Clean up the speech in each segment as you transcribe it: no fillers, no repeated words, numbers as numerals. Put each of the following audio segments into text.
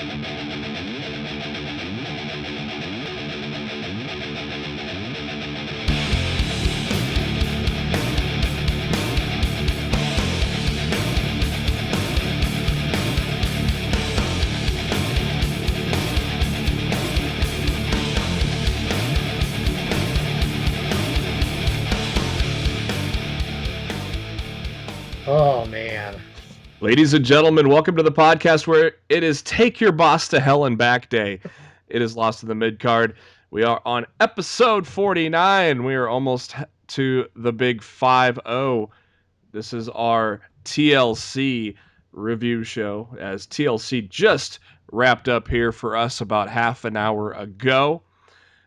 Oh, man. Ladies and gentlemen, welcome to the podcast where it is Take Your Boss to Hell and Back Day. It is Lost in the Midcard. We are on episode 49. We are almost to the big 5-0. This is our TLC review show, as TLC just wrapped up here for us about half an hour ago.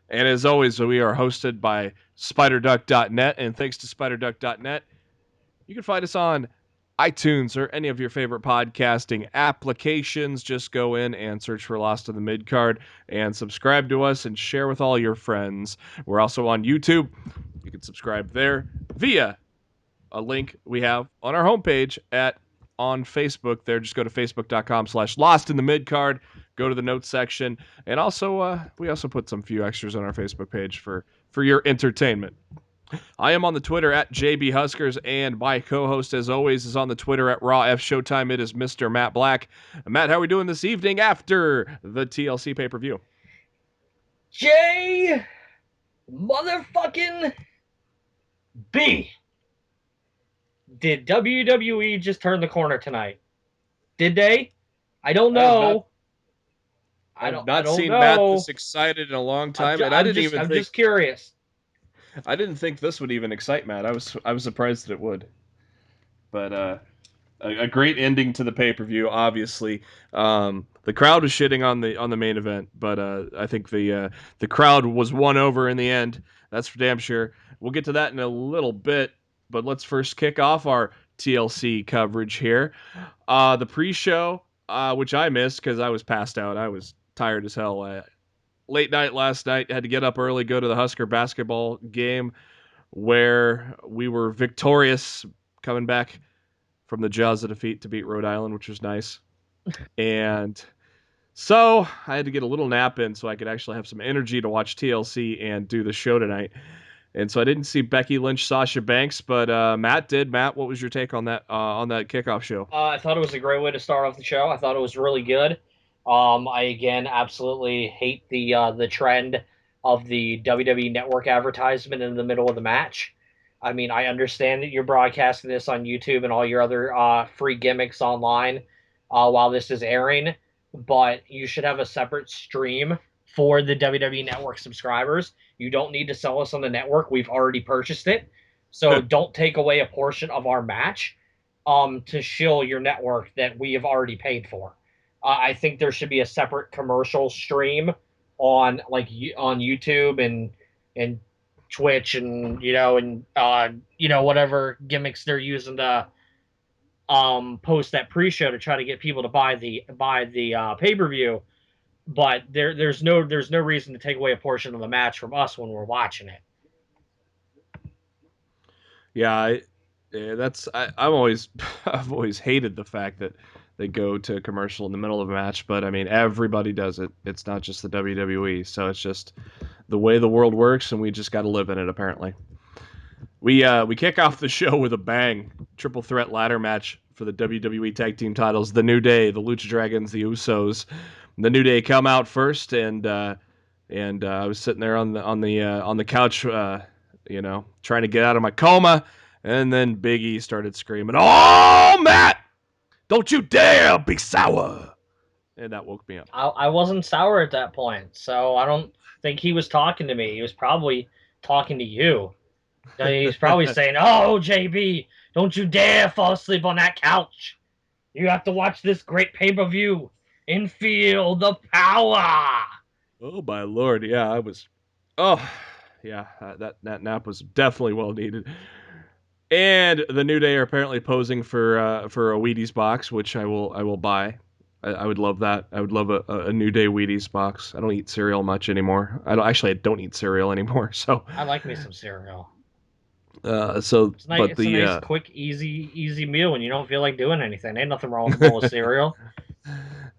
And as always, we are hosted by SpiderDuck.net, and thanks to SpiderDuck.net, you can find us on iTunes or any of your favorite podcasting applications. Just go in and search for Lost in the Midcard and subscribe to us and share with all your friends. We're also on YouTube. You can subscribe there via a link we have on our homepage on Facebook. There, just go to facebook.com/Lost in the Midcard. Go to the notes section, and also we also put some few extras on our Facebook page for your entertainment. I am on the Twitter at JB Huskers, and my co-host, as always, is on the Twitter at Raw F Showtime. It is Mr. Matt Black. Matt, how are we doing this evening after the TLC pay-per-view? J motherfucking B. Did WWE just turn the corner tonight? Did they? I don't know. I've not seen Matt this excited in a long time, and I'm just curious. I didn't think this would even excite Matt. I was surprised that it would. But a great ending to the pay-per-view, obviously. The crowd was shitting on the main event, but I think the crowd was won over in the end. That's for damn sure. We'll get to that in a little bit, but let's first kick off our TLC coverage here. The pre-show, which I missed because I was passed out. I was tired as hell. Late night last night, had to get up early, go to the Husker basketball game where we were victorious, coming back from the jaws of defeat to beat Rhode Island, which was nice. And so I had to get a little nap in so I could actually have some energy to watch TLC and do the show tonight. And so I didn't see Becky Lynch, Sasha Banks, but Matt did. Matt, what was your take on that kickoff show? I thought it was a great way to start off the show. I thought it was really good. I again absolutely hate the trend of the WWE Network advertisement in the middle of the match. I mean, I understand that you're broadcasting this on YouTube and all your other free gimmicks online while this is airing, but you should have a separate stream for the WWE Network subscribers. You don't need to sell us on the network. We've already purchased it. So don't take away a portion of our match to shill your network that we have already paid for. I think there should be a separate commercial stream on YouTube and Twitch and whatever gimmicks they're using to post that pre-show to try to get people to buy the pay-per-view. But there's no reason to take away a portion of the match from us when we're watching it. Yeah, I've always hated the fact that they go to commercial in the middle of a match, but I mean, everybody does it. It's not just the WWE, so it's just the way the world works, and we just got to live in it, apparently. We kick off the show with a bang. Triple threat ladder match for the WWE Tag Team titles. The New Day, the Lucha Dragons, the Usos. The New Day come out first, and I was sitting there on the couch, trying to get out of my coma, and then Big E started screaming, "Oh, Matt! Don't you dare be sour!" And that woke me up. I wasn't sour at that point, so I don't think he was talking to me. He was probably talking to you. He's probably saying, "Oh, JB, don't you dare fall asleep on that couch. You have to watch this great pay-per-view and feel the power." Oh, my Lord. Yeah, I was... Oh, yeah, that nap was definitely well needed. And the New Day are apparently posing for a Wheaties box, which I will buy. I would love that. I would love a New Day Wheaties box. I don't eat cereal much anymore. I don't eat cereal anymore. So I like me some cereal. It's a nice, quick, easy meal when you don't feel like doing anything. Ain't nothing wrong with a bowl of cereal.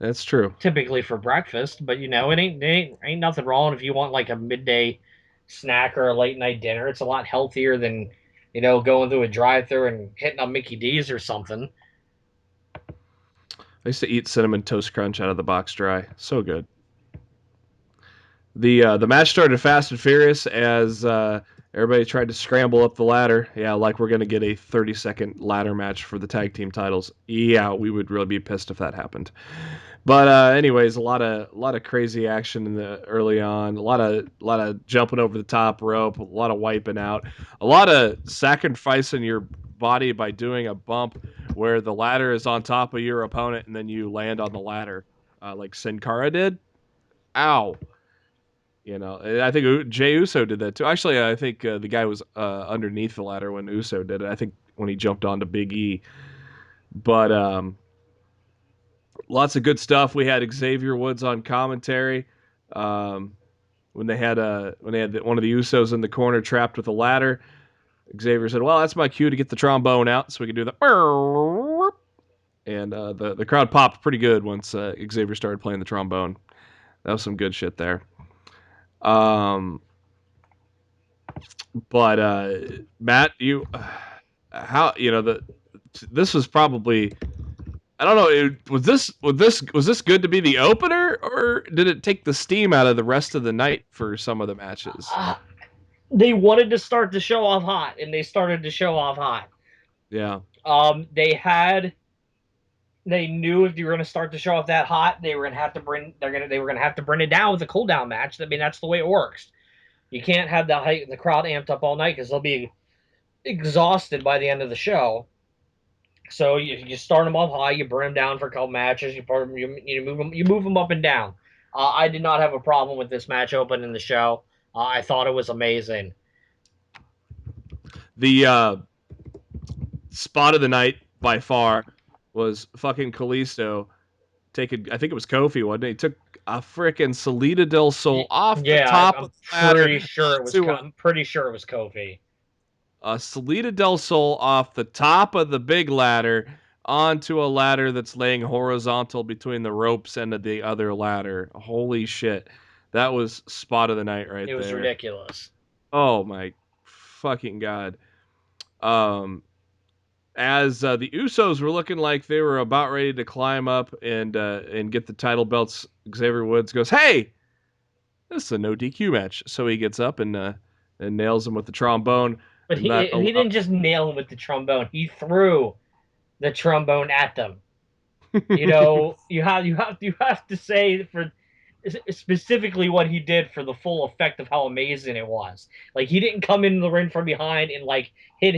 That's true. typically for breakfast. But it ain't nothing wrong if you want like a midday snack or a late night dinner. It's a lot healthier than going through a drive-through and hitting a Mickey D's or something. I used to eat cinnamon toast crunch out of the box dry. So good. The match started fast and furious as everybody tried to scramble up the ladder. Yeah, like we're gonna get a 30-second ladder match for the tag team titles. Yeah, we would really be pissed if that happened. But anyways, a lot of crazy action in the early on. A lot of jumping over the top rope. A lot of wiping out. A lot of sacrificing your body by doing a bump where the ladder is on top of your opponent and then you land on the ladder, like Sin Cara did. Ow. I think Jey Uso did that too. Actually, I think the guy was underneath the ladder when Uso did it. I think when he jumped onto Big E. But lots of good stuff. We had Xavier Woods on commentary um, when they had one of the Usos in the corner trapped with a ladder. Xavier said, "Well, that's my cue to get the trombone out, so we can do the." And the crowd popped pretty good once Xavier started playing the trombone. That was some good shit there. Um, but Matt, you how the this was probably I don't know. Was this good to be the opener, or did it take the steam out of the rest of the night for some of the matches? They wanted to start the show off hot, and they started the show off hot. Yeah, They knew if you were going to start the show off that hot, they were going to have to bring it down with a cool down match. I mean, that's the way it works. You can't have the crowd amped up all night because they'll be exhausted by the end of the show. So you start them off high, you bring them down for a couple matches, you move them up and down. I did not have a problem with this match opening the show. I thought it was amazing. the spot of the night by far was fucking Kalisto taking. I think it was Kofi, wasn't it? He took a freaking Salida del Sol off the Yeah, top I'm of the ladder pretty sure it was. onto I'm pretty sure it was Kofi. a Salida del Sol off the top of the big ladder onto a ladder that's laying horizontal between the ropes and the other ladder. Holy shit. That was spot of the night right It was there. ridiculous. Oh my fucking god. Um as the Usos were looking like they were about ready to climb up and get the title belts, Xavier Woods goes, "Hey, this is a no DQ match." So he gets up and nails him with the trombone. But And he that he didn't just nail him with the trombone. He threw the trombone at them. You have to say for specifically what he did for the full effect of how amazing it was. Like he didn't come into the ring from behind and like hit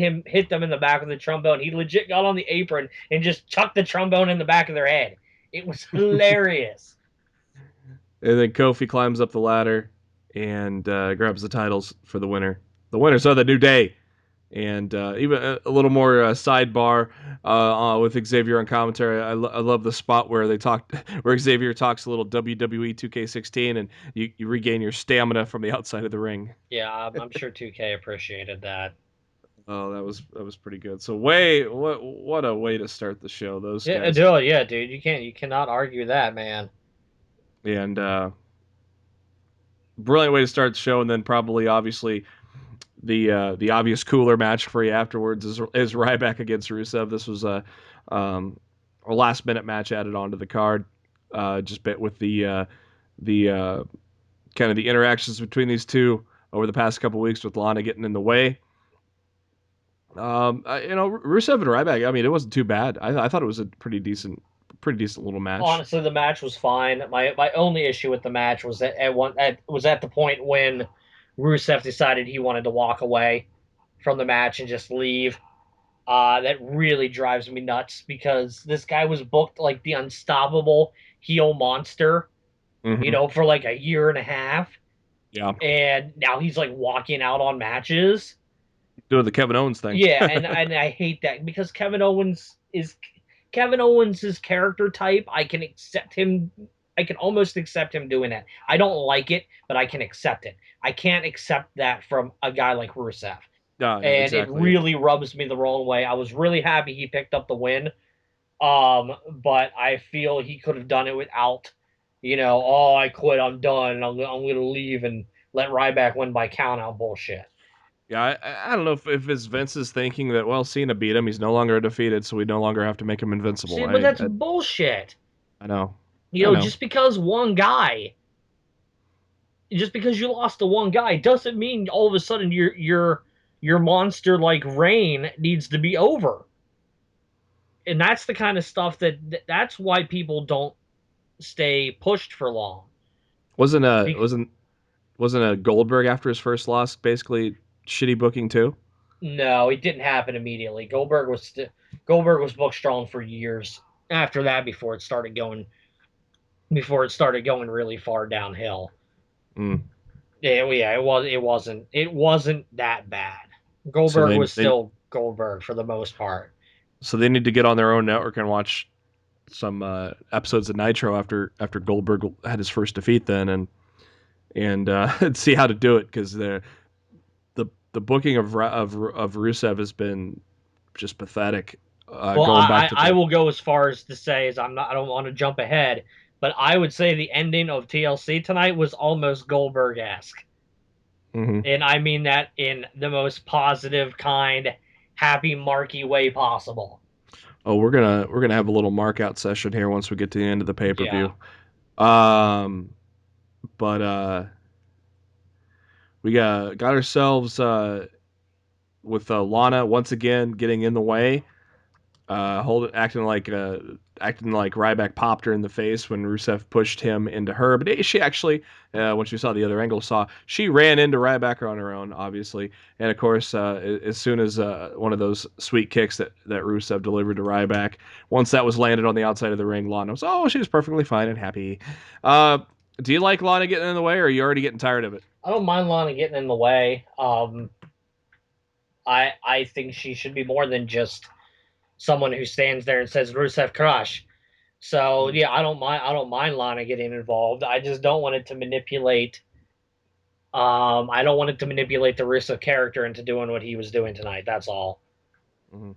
them in the back with the trombone. He legit got on the apron and just chucked the trombone in the back of their head. It was hilarious. And then Kofi climbs up the ladder and grabs the titles for the winner. The winners are the New Day. And even a little more sidebar with Xavier on commentary. I love the spot where where Xavier talks a little WWE 2K16, and you regain your stamina from the outside of the ring. Yeah, I'm sure 2K appreciated that. Oh, that was pretty good. So what a way to start the show. Those Yeah, guys dude. You cannot argue that, man. and brilliant way to start the show, and then probably obviously the obvious cooler match for you afterwards is Ryback against Rusev. This was a last minute match added onto the card, just bit with the kind of the interactions between these two over the past couple weeks with Lana getting in the way. Rusev and Ryback. I mean, it wasn't too bad. I thought it was a pretty decent little match. Honestly, the match was fine. My only issue with the match was that was at the point when Rusev decided he wanted to walk away from the match and just leave. That really drives me nuts because this guy was booked like the unstoppable heel monster, Mm-hmm. for like a year and a half, Yeah, and now he's like walking out on matches. doing the Kevin Owens thing. Yeah, and I hate that because Kevin Owens' character type. I can accept him. I can almost accept him doing that. I don't like it, but I can accept it. I can't accept that from a guy like Rusev. Yeah, And it exactly. really rubs me the wrong way. I was really happy he picked up the win. But I feel he could have done it without, oh, I quit, I'm done, I'm going to leave and let Ryback win by count out bullshit. Yeah, I don't know if it's Vince's thinking that, well, Cena beat him, he's no longer undefeated, so we no longer have to make him invincible. See, but that's bullshit. I know, I know. Just because just because you lost to one guy doesn't mean all of a sudden your monster like reign needs to be over. And that's the kind of stuff that's why people don't stay pushed for long. Wasn't a Be- wasn't wasn't a Goldberg after his first loss basically shitty booking too? no, it didn't happen immediately. Goldberg was booked strong for years after that before it started going really far downhill. Mm. Yeah, it wasn't that bad. So Goldberg was still Goldberg for the most part. they need to get on their own network and watch some episodes of Nitro after Goldberg had his first defeat then, and see how to do it, because the booking of Rusev has been just pathetic. Well, Going back to I will go as far as to say is I don't want to jump ahead, but I would say the ending of TLC tonight was almost Goldberg-esque. Mhm. And I mean that in the most positive, kind, happy, marky way possible. Oh, we're gonna have a little mark out session here once we get to the end of the pay per Yeah. view. Um, but we got ourselves with Lana once again getting in the way, acting like Ryback popped her in the face when Rusev pushed him into her. But she actually, when she saw the other angle, she ran into Ryback on her own, obviously. And of course, as soon as one of those sweet kicks that Rusev delivered to Ryback, once that was landed on the outside of the ring, Lana was, she was perfectly fine and happy. Uh, do you like Lana getting in the way, or are you already getting tired of it? I don't mind Lana getting in the way. I think she should be more than just someone who stands there and says Rusev crush. So yeah, I don't mind Lana getting involved. I just don't want it to manipulate. I don't want it to manipulate the Rusev character into doing what he was doing tonight. That's all. Mm-hmm.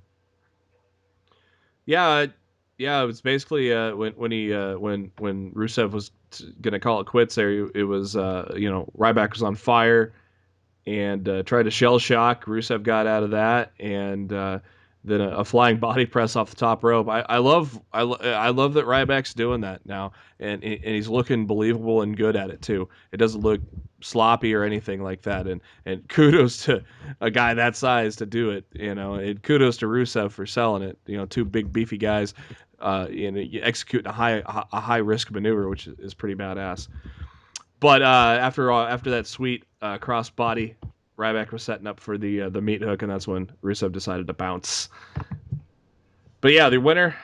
Yeah, yeah. It was basically when Rusev was gonna call it quits. There, it was Ryback was on fire and tried to shell shock. Rusev got out of that, and then a flying body press off the top rope. I love that Ryback's doing that now, and he's looking believable and good at it too. It doesn't look sloppy or anything like that. And kudos to a guy that size to do it. And kudos to Rusev for selling it. Two big beefy guys, executing a high risk maneuver, which is pretty badass. But after that sweet cross body, Ryback was setting up for the meat hook, and that's when Rusev decided to bounce. But yeah, the winner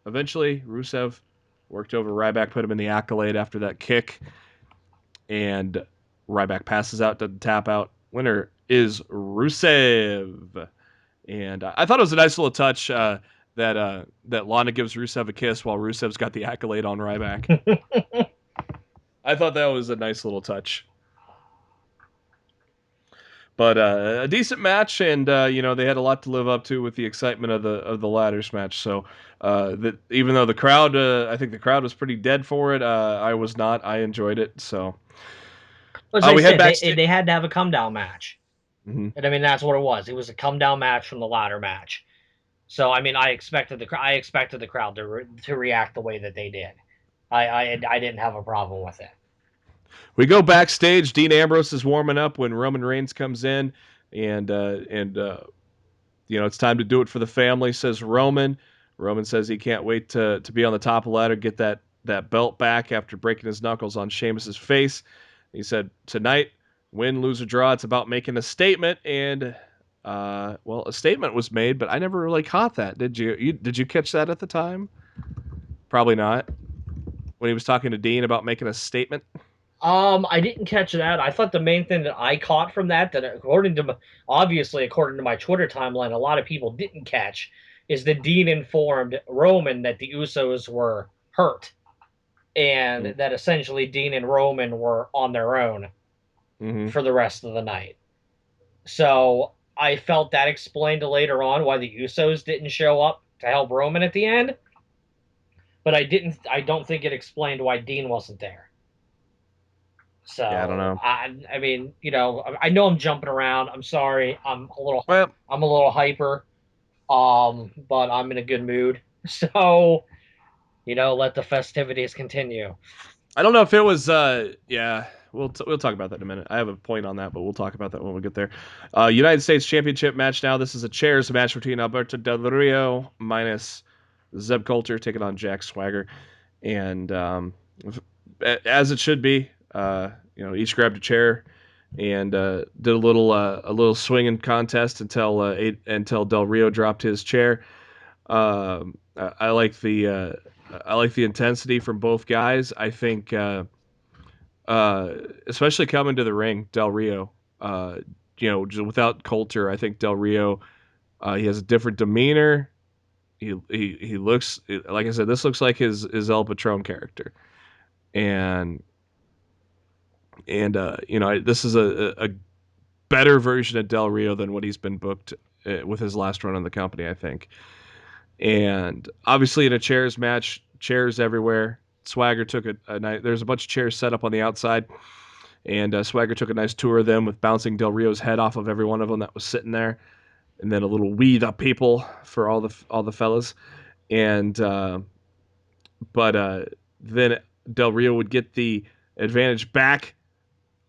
eventually, Rusev worked over Ryback, put him in the accolade after that kick, and Ryback passes out, doesn't tap out. Winner is Rusev, and I thought it was a nice little touch that Lana gives Rusev a kiss while Rusev's got the accolade on Ryback. I thought that was a nice little touch. But a decent match, and they had a lot to live up to with the excitement of the ladders match. So even though the crowd, I think the crowd was pretty dead for it, I was not. I enjoyed it. So As I we head said, backstage. they had to have a come down match, Mm-hmm. and I mean that's what it was. It was a come down match from the ladder match. So I mean, I expected the crowd to react the way that they did. I didn't have a problem with it. We go backstage. Dean Ambrose is warming up when Roman Reigns comes in, and it's time to do it for the family. Says Roman. Roman says he can't wait to be on the top of the ladder, get that belt back after breaking his knuckles on Sheamus's face. He said tonight, win, lose or draw, it's about making a statement. And a statement was made, but I never really caught that. Did you? Did you catch that at the time? Probably not. When he was talking to Dean about making a statement. I didn't catch that. I thought the main thing that I caught from that obviously according to my Twitter timeline, a lot of people didn't catch, is that Dean informed Roman that the Usos were hurt, and Mm-hmm. that essentially Dean and Roman were on their own Mm-hmm. for the rest of the night. So I felt that explained later on why the Usos didn't show up to help Roman at the end, but I don't think it explained why Dean wasn't there. Yeah, I don't So know. I mean, I know I'm jumping around. I'm sorry. Well, I'm a little hyper. But I'm in a good mood. So, let the festivities continue. I don't know if it was. Yeah, we'll talk about that in a minute. I have a point on that, but we'll talk about that when we get there. United States Championship match now. This is a chairs match between Alberto Del Rio minus Zeb Coulter taking on Jack Swagger, and as it should be, each grabbed a chair and did a little swinging contest until Del Rio dropped his chair. I like the intensity from both guys. I think, especially coming to the ring, Del Rio, just without Coulter, I think Del Rio, he has a different demeanor. He looks like I said. This looks like his El Patron character, and this is a better version of Del Rio than what he's been booked with his last run on the company, I think. And obviously, in a chairs match, chairs everywhere. Swagger took a nice. There's a bunch of chairs set up on the outside, and Swagger took a nice tour of them with bouncing Del Rio's head off of every one of them that was sitting there, and then a little "We the People" for all the fellas. And but then Del Rio would get the advantage back,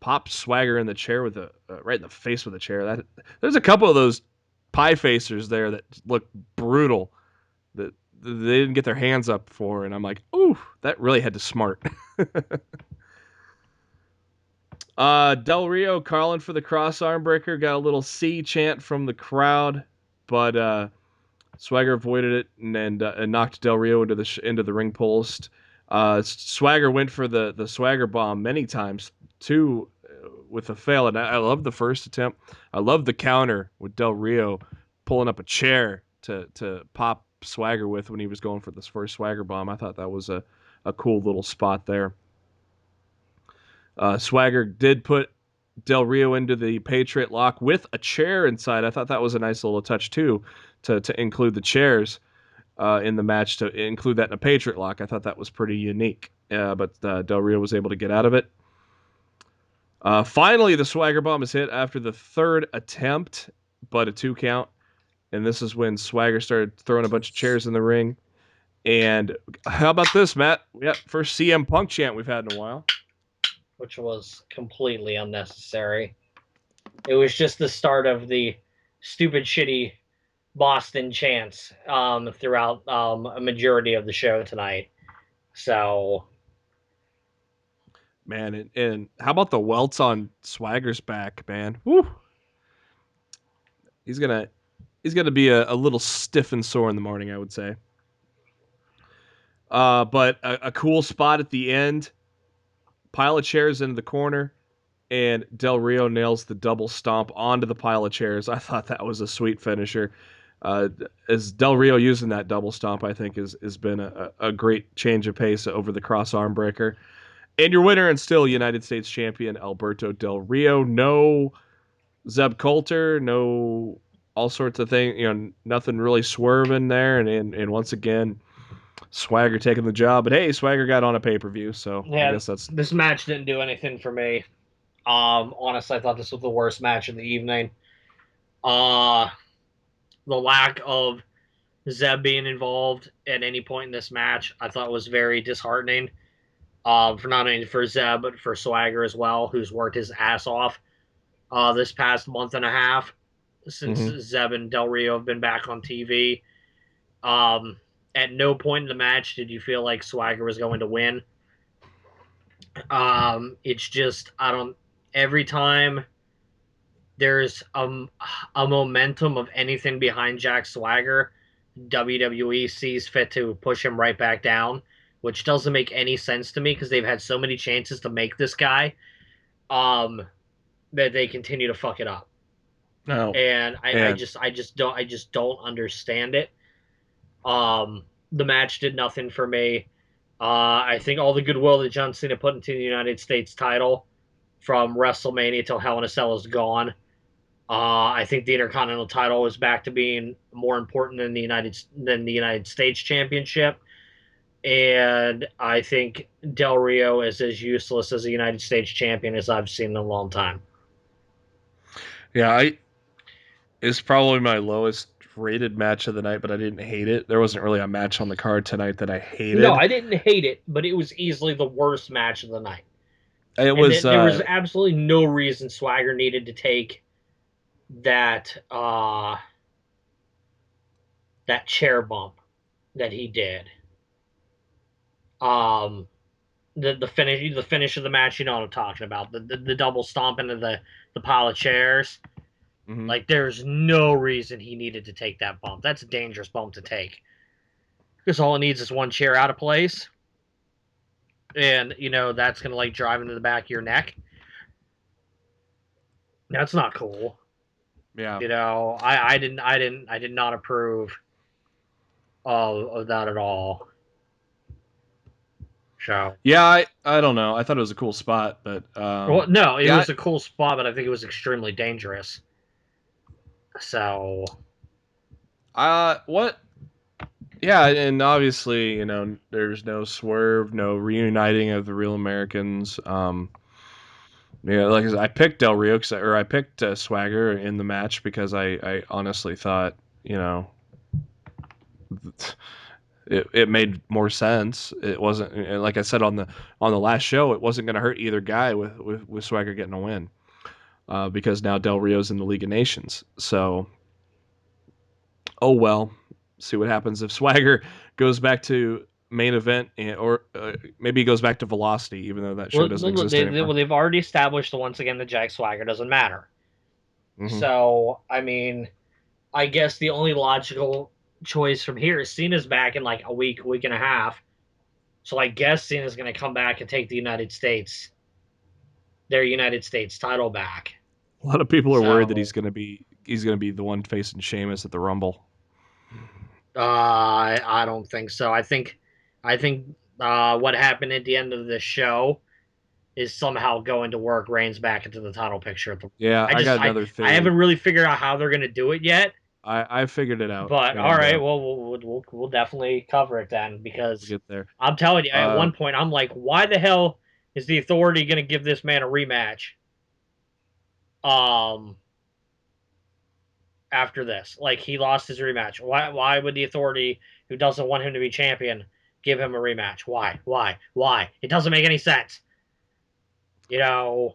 pop Swagger in the chair with right in the face with a chair. That there's a couple of those pie facers there that look brutal that they didn't get their hands up for, and I'm like, ooh, that really had to smart. Del Rio calling for the cross arm breaker, got a little C chant from the crowd, but Swagger avoided it and knocked Del Rio into the ring post. Swagger went for the Swagger bomb many times too, with a fail, and I love the first attempt. I love the counter with Del Rio pulling up a chair to pop Swagger with when he was going for this first Swagger bomb. I thought that was a cool little spot there. Swagger did put Del Rio into the Patriot lock with a chair inside. I thought that was a nice little touch too, to include the chairs in the match, to include that in a Patriot lock. I thought that was pretty unique. But Del Rio was able to get out of it. Finally, the Swagger bomb is hit after the third attempt, but a 2 count. And this is when Swagger started throwing a bunch of chairs in the ring. And how about this, Matt? Yeah, first CM Punk chant we've had in a while. Which was completely unnecessary. It was just the start of the stupid, shitty Boston chants throughout a majority of the show tonight. So, man, and how about the welts on Swagger's back, man? Woo! He's gonna be a little stiff and sore in the morning, I would say. But a cool spot at the end. Pile of chairs into the corner, and Del Rio nails the double stomp onto the pile of chairs. I thought that was a sweet finisher. As Del Rio using that double stomp, I think has been a great change of pace over the cross arm breaker. And your winner and still United States champion, Alberto Del Rio. No Zeb Coulter, no all sorts of things, nothing really swerving there. And once again, Swagger taking the job. But hey, Swagger got on a pay-per-view, so yeah, I guess that's... this match didn't do anything for me. Honestly, I thought this was the worst match of the evening. The lack of Zeb being involved at any point in this match, I thought was very disheartening. For not only for Zeb, but for Swagger as well, who's worked his ass off this past month and a half since Zeb and Del Rio have been back on TV. At no point in the match did you feel like Swagger was going to win. It's just, I don't, every time there's a momentum of anything behind Jack Swagger, WWE sees fit to push him right back down, which doesn't make any sense to me because they've had so many chances to make this guy that they continue to fuck it up. No. And I just don't understand it. The match did nothing for me. I think all the goodwill that John Cena put into the United States title from WrestleMania till Hell in a Cell is gone. I think the Intercontinental title is back to being more important than the United States Championship, and I think Del Rio is as useless as a United States champion as I've seen in a long time. Yeah, it's probably my lowest rated match of the night, but I didn't hate it. There wasn't really a match on the card tonight that I No, hated. I didn't hate it, but it was easily the worst match of the night. It And was there was absolutely no reason Swagger needed to take that that chair bump that he did. Um, the finish of the match, you know what I'm talking about. The double stomp into the pile of chairs. mhm. Like there's no reason he needed to take that bump. That's a dangerous bump to take. Because all it needs is one chair out of place. And that's gonna like drive into the back of your neck. That's not cool. Yeah. I did not approve of that at all. So, Yeah, I don't know. I thought it was a cool spot, but well, no, it yeah, was a cool spot, but I think it was extremely dangerous. So, what? Yeah, and obviously, there's no swerve, no reuniting of the Real Americans. Yeah, like I said, I picked Del Rio or I picked Swagger in the match because I honestly thought, you know, it made more sense. It wasn't, and like I said on the last show, it wasn't going to hurt either guy with Swagger getting a win, because now Del Rio's in the League of Nations. So, oh well, see what happens if Swagger goes back to main event, or maybe he goes back to Velocity, even though that show well, doesn't exist anymore. they've already established once again that Jack Swagger doesn't matter. Hmm. So, I mean, I guess the only logical choice from here is Cena's back in like a week and a half. So I guess Cena's going to come back and take their United States title back. A lot of people are worried that So he's gonna be the one facing Sheamus at the Rumble. I don't think so. I think what happened at the end of the show is somehow going to work Reigns back into the title picture. Yeah, I I just got I another I theory. haven't really figured out how they're going to do it yet. I figured it out, But all and right, well we'll definitely cover it then we'll because get there. I'm telling you, at Uh, one point I'm like, why the hell is the Authority going to give this man a rematch? Um, after this, like he lost his rematch. Why would the Authority, who doesn't want him to be champion, give him a rematch? Why? It doesn't make any sense. You know.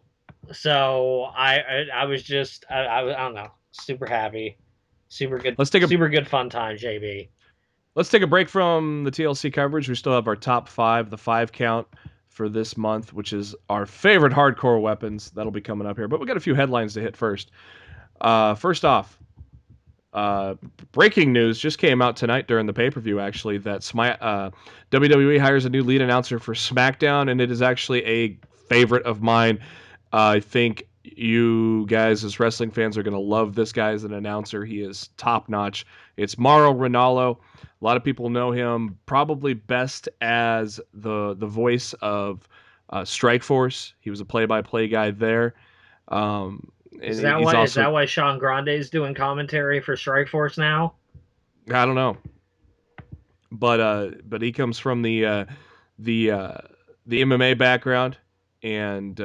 So I was just I don't know, super happy, let's take a super good fun time, JB. let's take a break from the TLC coverage. We still have our top five, the 5 count for this month, which is our favorite hardcore weapons. That'll be coming up here, but we got a few headlines to hit first. First off, uh, breaking news just came out tonight during the pay-per-view, actually, that WWE hires a new lead announcer for Smackdown, and it is actually a favorite of mine. I think you guys as wrestling fans are going to love this guy as an announcer. He is top-notch. It's Mauro Ranallo. A lot of people know him probably best as the voice of Strikeforce. He was a play-by-play guy there. Um, and he's Is also, that why Sean Grande is doing commentary for Strikeforce now? I don't know, but he comes from the uh, the MMA background, and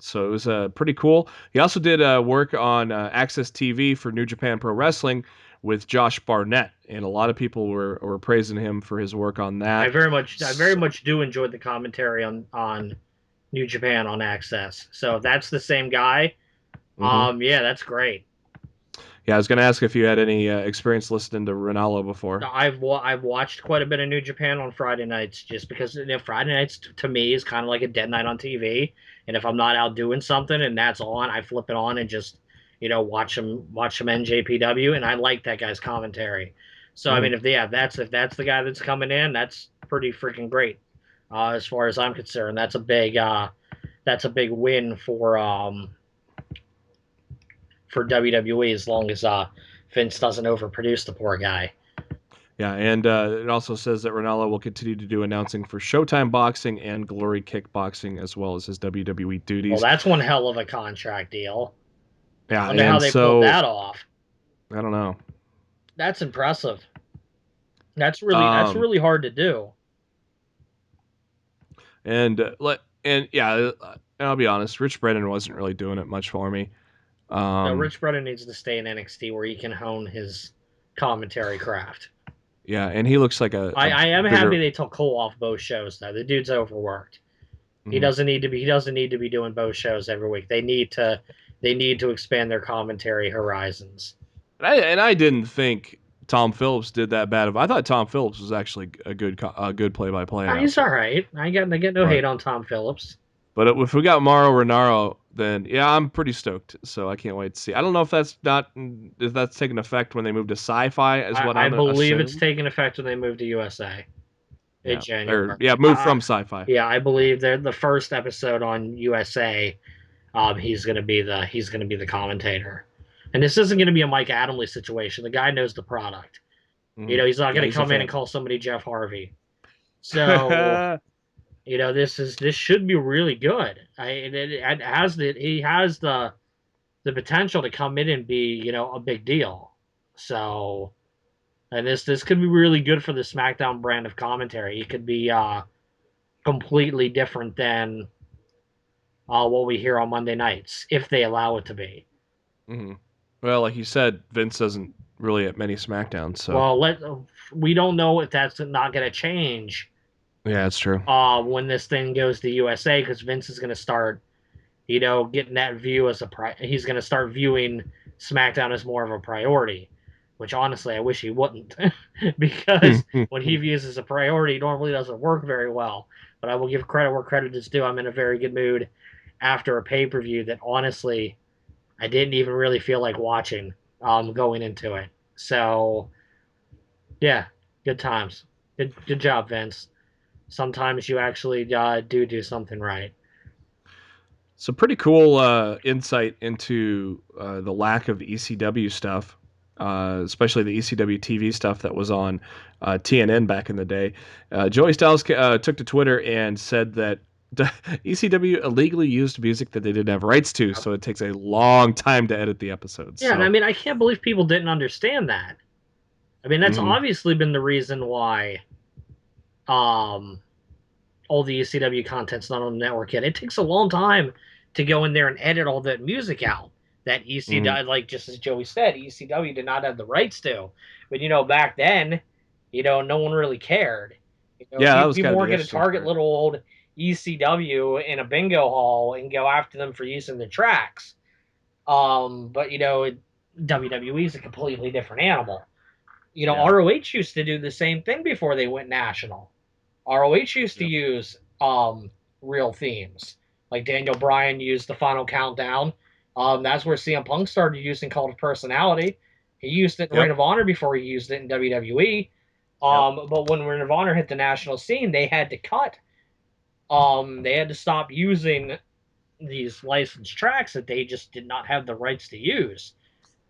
so it was pretty cool. He also did work on Access TV for New Japan Pro Wrestling with Josh Barnett, and a lot of people were praising him for his work on that. I very much do enjoy the commentary on New Japan on Access. So if that's the same guy, Hmm. yeah, that's great. Yeah, I was going to ask if you had any experience listening to Ronaldo before. I've watched quite a bit of New Japan on Friday nights just because Friday nights to me is kind of like a dead night on TV. And if I'm not out doing something and that's on, I flip it on and just watch some NJPW, and I like that guy's commentary. So I Hmm. mean, if that's the guy that's coming in, that's pretty freaking great. As far as I'm concerned, that's a big win for WWE as long as Vince doesn't overproduce the poor guy. Yeah, and it also says that Ronaldo will continue to do announcing for Showtime Boxing and Glory Kickboxing, as well as his WWE Well, duties. that's one hell of a contract deal. Yeah, Wonder how and they pulled so that off. I don't know. That's impressive. That's Um, really hard to do. and yeah, and I'll be honest, Rich Brennan wasn't really doing it much for me. No, Um, Rich Brennan needs to stay in NXT where he can hone his commentary craft. yeah, and he looks like I am bigger. happy they took Cole off both shows though. The dude's overworked. Mhm. He doesn't need to be doing both shows every week. They need to expand their commentary horizons. And I didn't think Tom Phillips did that bad. I thought Tom Phillips was actually a good play-by-play He's all announcer. right. I get no But hate on Tom Phillips. if we got Mauro Renaro, then yeah, I'm pretty stoked. So I can't wait to see. I don't know if that's taking effect when they move to Sci-Fi, is what I I'm believe it's assume. taking effect when they move to USA in Yeah, or January. yeah, move from Sci-Fi. Yeah, I believe they're the first episode on USA. He's gonna be the commentator, and this isn't gonna be a Mike Adamley situation. The guy knows the product. Mhm. He's not Yeah, gonna he's a come in and fan. call somebody Jeff Harvey. So this should be really good. It has he has the potential to come in and be a big deal. So and this could be really good for the SmackDown brand of commentary. It could be completely different than what we hear on Monday nights if they allow it to be. Mhm. Well, like you said, Vince doesn't really at many SmackDowns, so Well, we don't know if that's not going to change yeah, it's true. when this thing goes to USA because Vince is going to start getting that view as he's going to start viewing SmackDown as more of a priority, which honestly I wish he wouldn't, because when he views as a priority, it normally doesn't work very well. But I will give credit where credit is due. I'm in a very good mood after a pay per view that honestly I didn't even really feel like watching going into it. So yeah, good times. Good job, Vince. Sometimes you actually do something right. So pretty cool insight into the lack of ECW stuff, especially the ECW TV stuff that was on TNN back in the day. Joey Styles took to Twitter and said that ECW illegally used music that they didn't have rights to, so it takes a long time to edit the episodes. Yeah, and I So, mean I can't believe people didn't understand that. I mean that's mhm. obviously been the reason why um all the ECW content's not on the network yet. It takes a long time to go in there and edit all that music out. That Mhm. ECW, like just as Joey said, ECW did not have the rights to. But back then, no one really cared. Yeah, that was kind People of weren't the going to interesting target part. little old ECW in a bingo hall and go after them for using the tracks. But WWE is a completely different animal. Yeah. ROH used to do the same thing before they went national. ROH used to Yep. use real themes. Like Daniel Bryan used the Final Countdown. That's where CM Punk started using Cult of Personality. He used it in Ring Yep. of Honor before he used it in WWE. Yep. But when Ring of Honor hit the national scene, they had to cut. They had to stop using these licensed tracks that they just did not have the rights to use.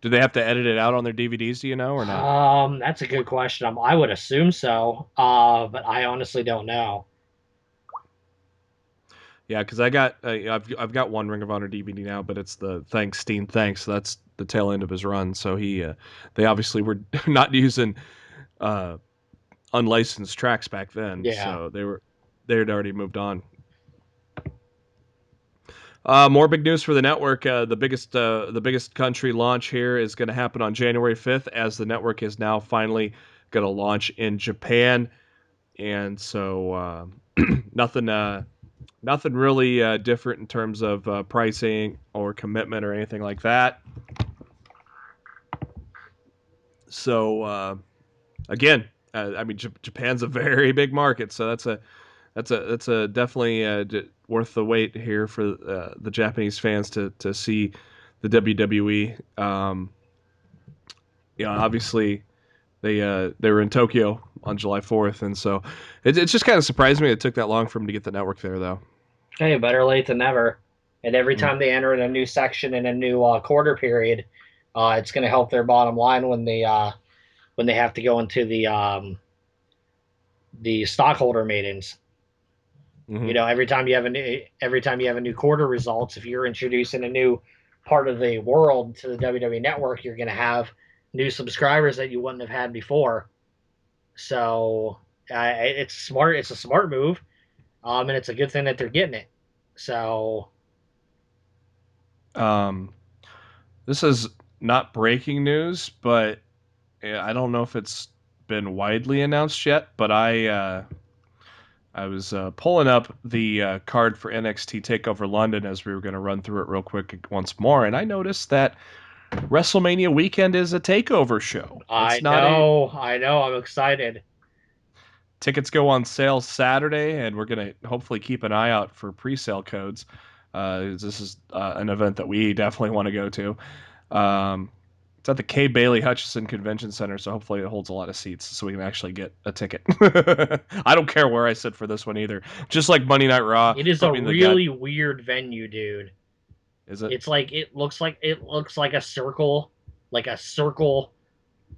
Do they have to edit it out on their DVDs? Do you know or not? That's a good question. I would assume so, but I honestly don't know. Yeah, because I've got one Ring of Honor DVD now, but it's the Thanks Steen Thanks. So that's the tail end of his run. So they obviously were not using uh, unlicensed tracks back then. Yeah. So they had already moved on. More big news for the network. The biggest country launch here is going to happen on January 5th, as the network is now finally going to launch in Japan, and so nothing. Nothing really different in terms of pricing or commitment or anything like that. So again, I mean, Japan's a very big market, so that's a definitely worth the wait here for the Japanese fans to see the WWE. Obviously they were in Tokyo on July 4th, and so it just kind of surprised me it took that long for them to get the network there, though. Hey, better late than never. And every Mm. time they enter in a new section in a new quarter period, it's going to help their bottom line when they have to go into the stockholder meetings. Hmm. Every time you have a new quarter results, if you're introducing a new part of the world to the WWE Network, you're going to have new subscribers that you wouldn't have had before. So it's smart. It's a smart move, and it's a good thing that they're getting it. So Um, this is not breaking news, but I don't know if it's been widely announced yet. But I was pulling up the card for NXT Takeover London as we were going to run through it real quick once more, and I noticed that WrestleMania weekend is a takeover show. I It's not a know, I know, I'm excited. tickets go on sale Saturday, and we're going to hopefully keep an eye out for pre-sale codes. This is an event that we definitely want to go to. It's at the Kay Bailey Hutchison Convention Center, so hopefully it holds a lot of seats so we can actually get a ticket. I don't care where I sit for this one either. Just like Monday Night Raw, It is put a me in the gut. really weird venue, dude. Is it? It's like it looks like a circle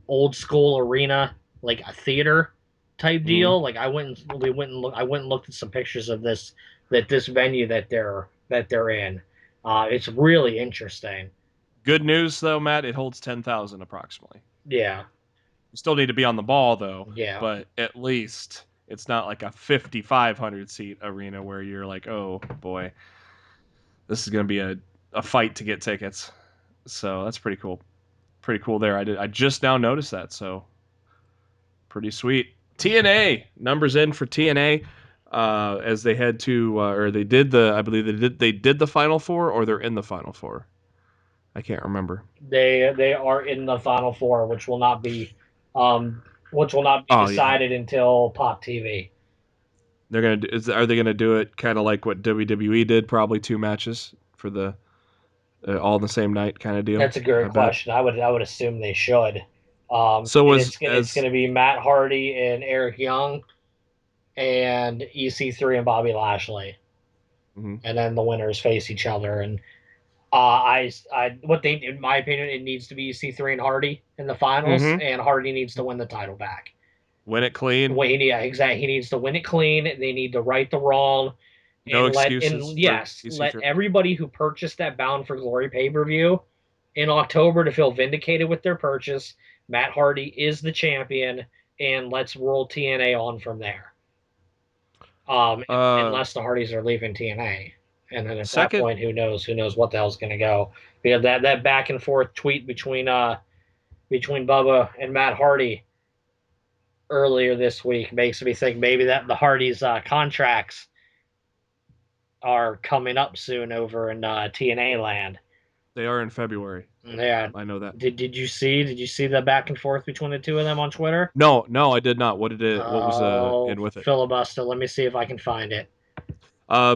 old school arena, like a theater type Mhm. deal. Like I went and looked at some pictures of this venue that they're in. It's really interesting. Good news though, Matt. It holds 10,000 approximately. Yeah, You still need to be on the ball though, yeah. but at least it's not like a 5,500 seat arena where you're like, oh boy, this is going to be a fight to get tickets. So that's pretty cool. Pretty cool there. I just now noticed that. So pretty sweet. TNA numbers in for TNA as they head to or they did I believe they did the final four or they're in the final four. I can't remember. They are in the final four, um, which will not be Oh yeah, decided until Pop TV. they're gonna are they gonna do it kind of like what WWE did, probably two matches for the all in the same night kind of deal? That's a good I bet. question. I would assume they should. So And was it's gonna as be Matt Hardy and Eric Young and EC3 and Bobby Lashley, mhm. and then the winners face each other. And I what they in my opinion it needs to be EC3 and Hardy in the finals, Mhm. and Hardy needs to win the title back. Win it clean. Yeah, exactly. He needs to win it clean. They need to right the wrong, No and excuses for yes, let EC3. everybody who purchased that Bound for Glory pay per view in October to feel vindicated with their purchase. Matt Hardy is the champion, and let's roll TNA on from there. Uh, Unless the Hardys are leaving TNA, and then at that second, point, who knows? Who knows what the hell's going to go? Because that back and forth tweet between Bubba and Matt Hardy earlier this week makes me think maybe that the Hardys contracts are coming up soon over in TNA land. they are in February. Yeah. I know that. Did you see the back and forth between the two of them on Twitter? No, no, I did not. What was Oh, in with it? filibuster. Let me see if I can find it.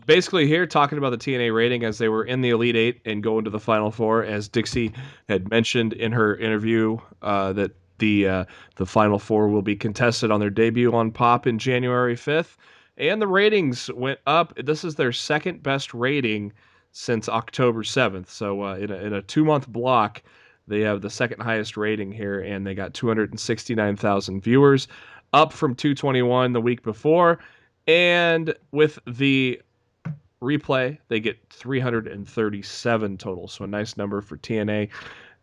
Basically here talking about the TNA rating as they were in the Elite Eight and going to the Final Four, as Dixie had mentioned in her interview, that the Final Four will be contested on their debut on Pop in January 5th, and the ratings went up. This is their second best rating since October 7th. So in a 2 month block, they have the second highest rating here, and they got 269,000 viewers, up from 221 the week before. And with the replay, they get 337 total. So a nice number for TNA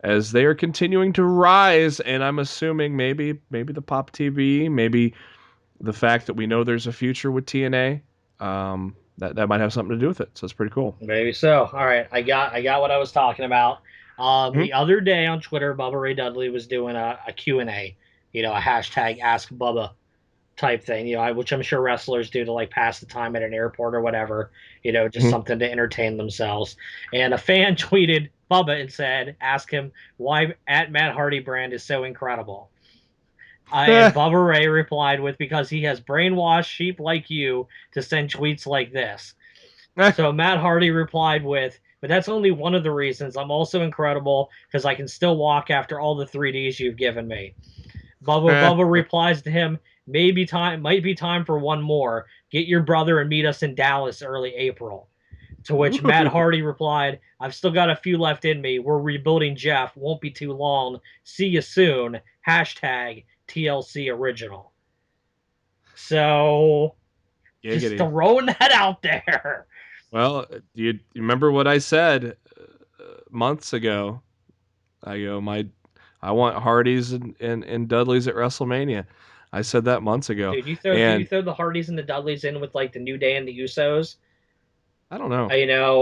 as they are continuing to rise. And I'm assuming maybe the Pop TV, maybe the fact that we know there's a future with TNA, that might have something to do with it. So it's pretty cool. Maybe so. All right, I got what I was talking about. Mhm. The other day on Twitter, Bubba Ray Dudley was doing a Q&A, a hashtag Ask Bubba type thing, which I'm sure wrestlers do to like pass the time at an airport or whatever, just Mhm. something to entertain themselves. And a fan tweeted Bubba and said, ask him why at Matt Hardy brand is so incredible. And Bubba Ray replied with, because he has brainwashed sheep like you to send tweets like this. So Matt Hardy replied with, but that's only one of the reasons. I'm also incredible because I can still walk after all the 3Ds you've given me. Bubba replies to him, might be time for one more. Get your brother and meet us in Dallas early April. To which Matt Ooh. Hardy replied, I've still got a few left in me. We're rebuilding Jeff. Won't be too long. See you soon. Hashtag TLC original. So just Giggity. throwing that out there. Well, do you remember what I said? months ago. I want Hardys and Dudleys at WrestleMania. I said that months ago. Dude, you And throw the Hardys and the Dudleys in with like the New Day and the Usos, I don't know,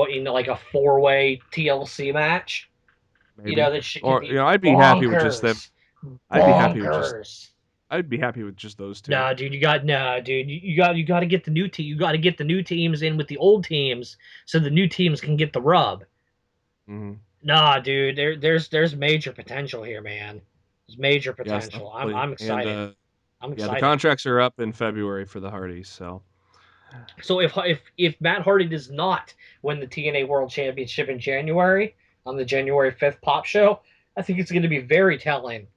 in like a four-way TLC match. maybe. That shit could Or be I'd be happy with just them. bonkers. I'd be happy with just Bonkers. I'd be happy with just those two. Nah, dude, you got to get the new team. You got to get the new teams in with the old teams so the new teams can get the rub. Mm-hmm. Nah, dude, there's major potential here, man. There's major Yes, potential. definitely. I'm And excited. I'm yeah, the excited. contracts are up in February for the Hardys, so So if Matt Hardy does not win the TNA World Championship in January on the January 5th pop show, I think it's going to be very telling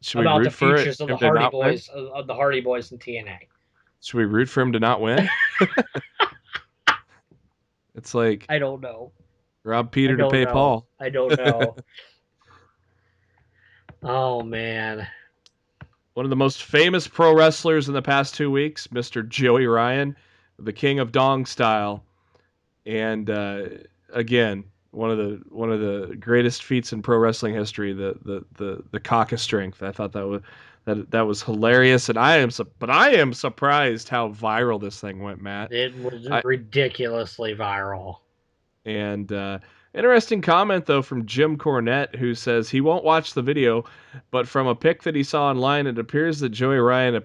should we about the root for futures of the him to Hardy not win? Boys of the Hardy Boys in TNA. Should we root for him to not win? It's like I don't know. rob I Peter to don't pay know. Paul. I don't know. Oh man. One of the most famous pro wrestlers in the past 2 weeks, Mr. Joey Ryan, the King of Dong Style, and again, one of the greatest feats in pro wrestling history, the cock of strength. I thought that was hilarious, and I am surprised how viral this thing went, Matt. It was I ridiculously viral. and interesting comment though from Jim Cornette, who says he won't watch the video, but from a pic that he saw online, it appears that Joey Ryan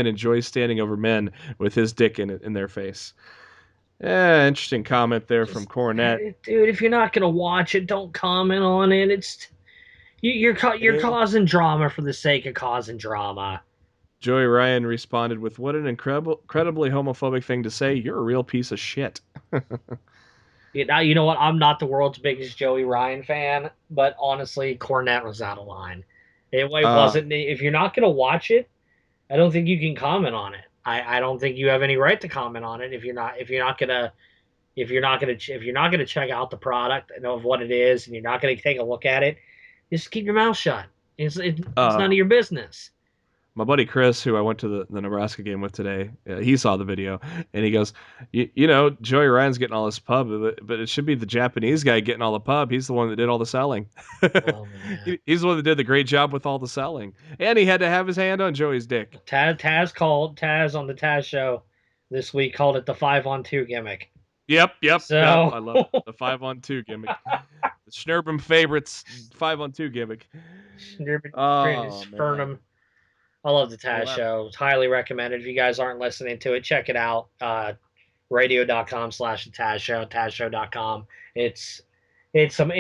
enjoys standing over men with his dick in their face. Yeah, interesting comment there from Just, Cornette. dude, if you're not gonna watch it, don't comment on it. You're And causing drama for the sake of causing drama. Joey Ryan responded with, "What an incredibly homophobic thing to say. You're a real piece of shit." You know what? I'm not the world's biggest Joey Ryan fan, but honestly, Cornette was out of line. It Uh, wasn't. If you're not gonna watch it, I don't think you can comment on it. I don't think you have any right to comment on it if you're not gonna check out the product and know of what it is, and you're not gonna take a look at it. Just keep your mouth shut. It's none uh, of your business. my buddy Chris, who I went to the Nebraska game with today, he saw the video and he goes, you know, Joey Ryan's getting all this pub, but it should be the Japanese guy getting all the pub. He's the one that did all the selling. Oh man. He's the one that did the great job with all the selling. And he had to have his hand on Joey's dick. Taz on the Taz show this week called it the 5-on-2 gimmick. Yep. So I love it. The 5-on-2 gimmick. The Schnerbum favorites 5-on-2 gimmick. Oh, man. Fernum. I love the Taz Well, show. It's highly recommended. If you guys aren't listening to it, check it out. Radio.com/the Taz show, TazShow.com. It's some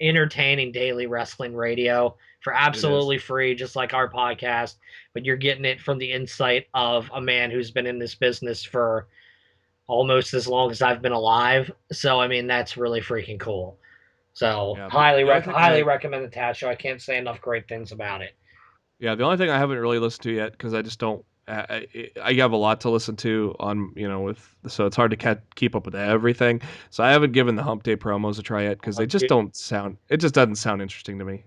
entertaining daily wrestling radio for it is. absolutely free, just like our podcast. But you're getting it from the insight of a man who's been in this business for almost as long as I've been alive. So I mean, that's really freaking cool. So Yeah. The only thing highly recommend the Taz show. I can't say enough great things about it. the only thing I haven't really listened to yet because I just don't. I have a lot to listen to on so it's hard to keep up with everything. So I haven't given the Hump Day promos a try yet because they just don't sound. It just doesn't sound interesting to me.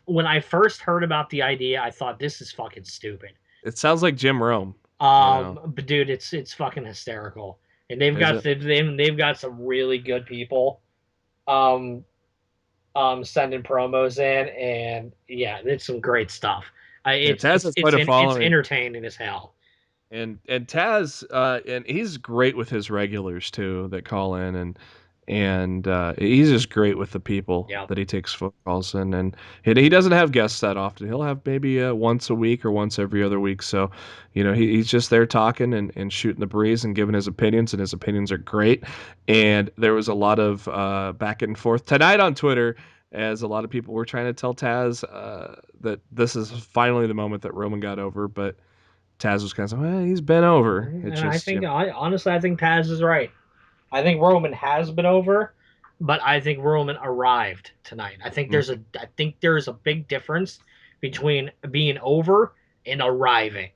When I first heard about the idea, I thought this is fucking stupid. It sounds like Jim Rome. But dude, it's fucking hysterical, and they've Is got it? they've got some really good people, um, sending promos in, and yeah, it's some great stuff. Yeah, Taz has quite a It's following, entertaining as hell. and Taz, and he's great with his regulars too that call in, and he's just great with the people Yeah, that he takes phone calls in, and he doesn't have guests that often. He'll have maybe once a week or once every other week. So, he's just there talking and shooting the breeze and giving his opinions, and his opinions are great. And there was a lot of back and forth tonight on Twitter, as a lot of people were trying to tell Taz that this is finally the moment that Roman got over, but Taz was kind of saying, well, he's been over. It's and just, honestly, I think Taz is right. I think Roman has been over, but I think Roman arrived tonight. I think there's a big difference between being over and arriving.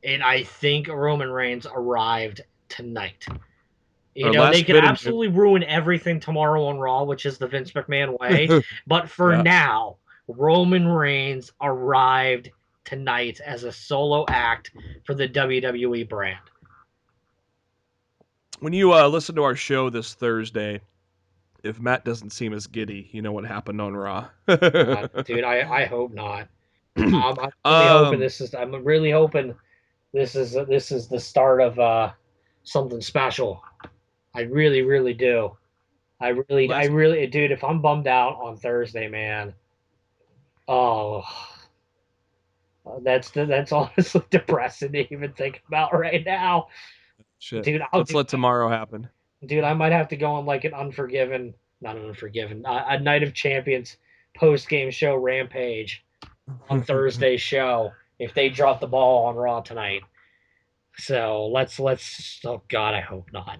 And I think Roman Reigns arrived tonight. our They last could bit of absolutely ruin everything tomorrow on Raw, which is the Vince McMahon way. But for yeah. now, Roman Reigns arrived tonight as a solo act for the WWE brand. When you listen to our show this Thursday, if Matt doesn't seem as giddy, you know what happened on Raw. Dude, I hope not. I'm really hoping um, this is. I'm really hoping this is the start of something special. I really, really do. I last really, dude. If I'm bummed out on Thursday, man, oh, that's honestly depressing to even think about right now, shit. dude. Let's let tomorrow happen. Dude, I might have to go on like an Unforgiven, not an Unforgiven, a Night of Champions post game show rampage on Thursday's show if they drop the ball on Raw tonight. So let's. Oh God, I hope not.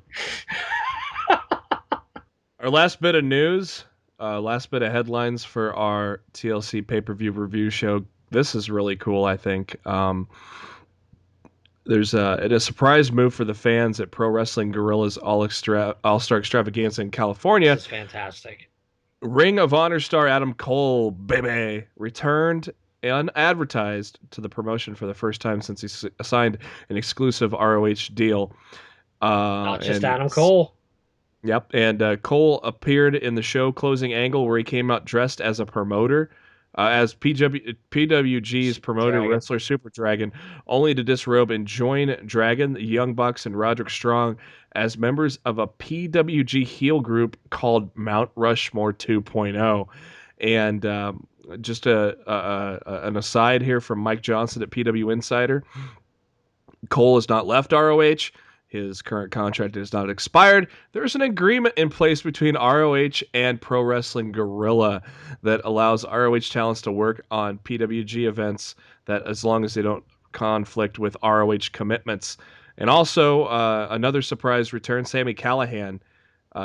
Our last bit of news, last bit of headlines for our TLC pay-per-view review show. This is really cool, I think. There's a surprise move for the fans at Pro Wrestling Guerrilla's All-Star Extravaganza in This California. is fantastic. Ring of Honor star Adam Cole, baby, returned unadvertised to the promotion for the first time since he signed an exclusive ROH deal. Not just And Adam Cole. Yep, and Cole appeared in the show closing angle where he came out dressed as a promoter, as PWG's Super promoter, Dragon. wrestler Super Dragon, only to disrobe and join Dragon, the Young Bucks, and Roderick Strong as members of a PWG heel group called Mount Rushmore 2.0. And just an aside here from Mike Johnson at PW Insider. Cole has not left ROH. His current contract is not expired. There's an agreement in place between ROH and Pro Wrestling Guerrilla that allows ROH talents to work on PWG events that as long as they don't conflict with ROH commitments. And also, another surprise return, Sami Callihan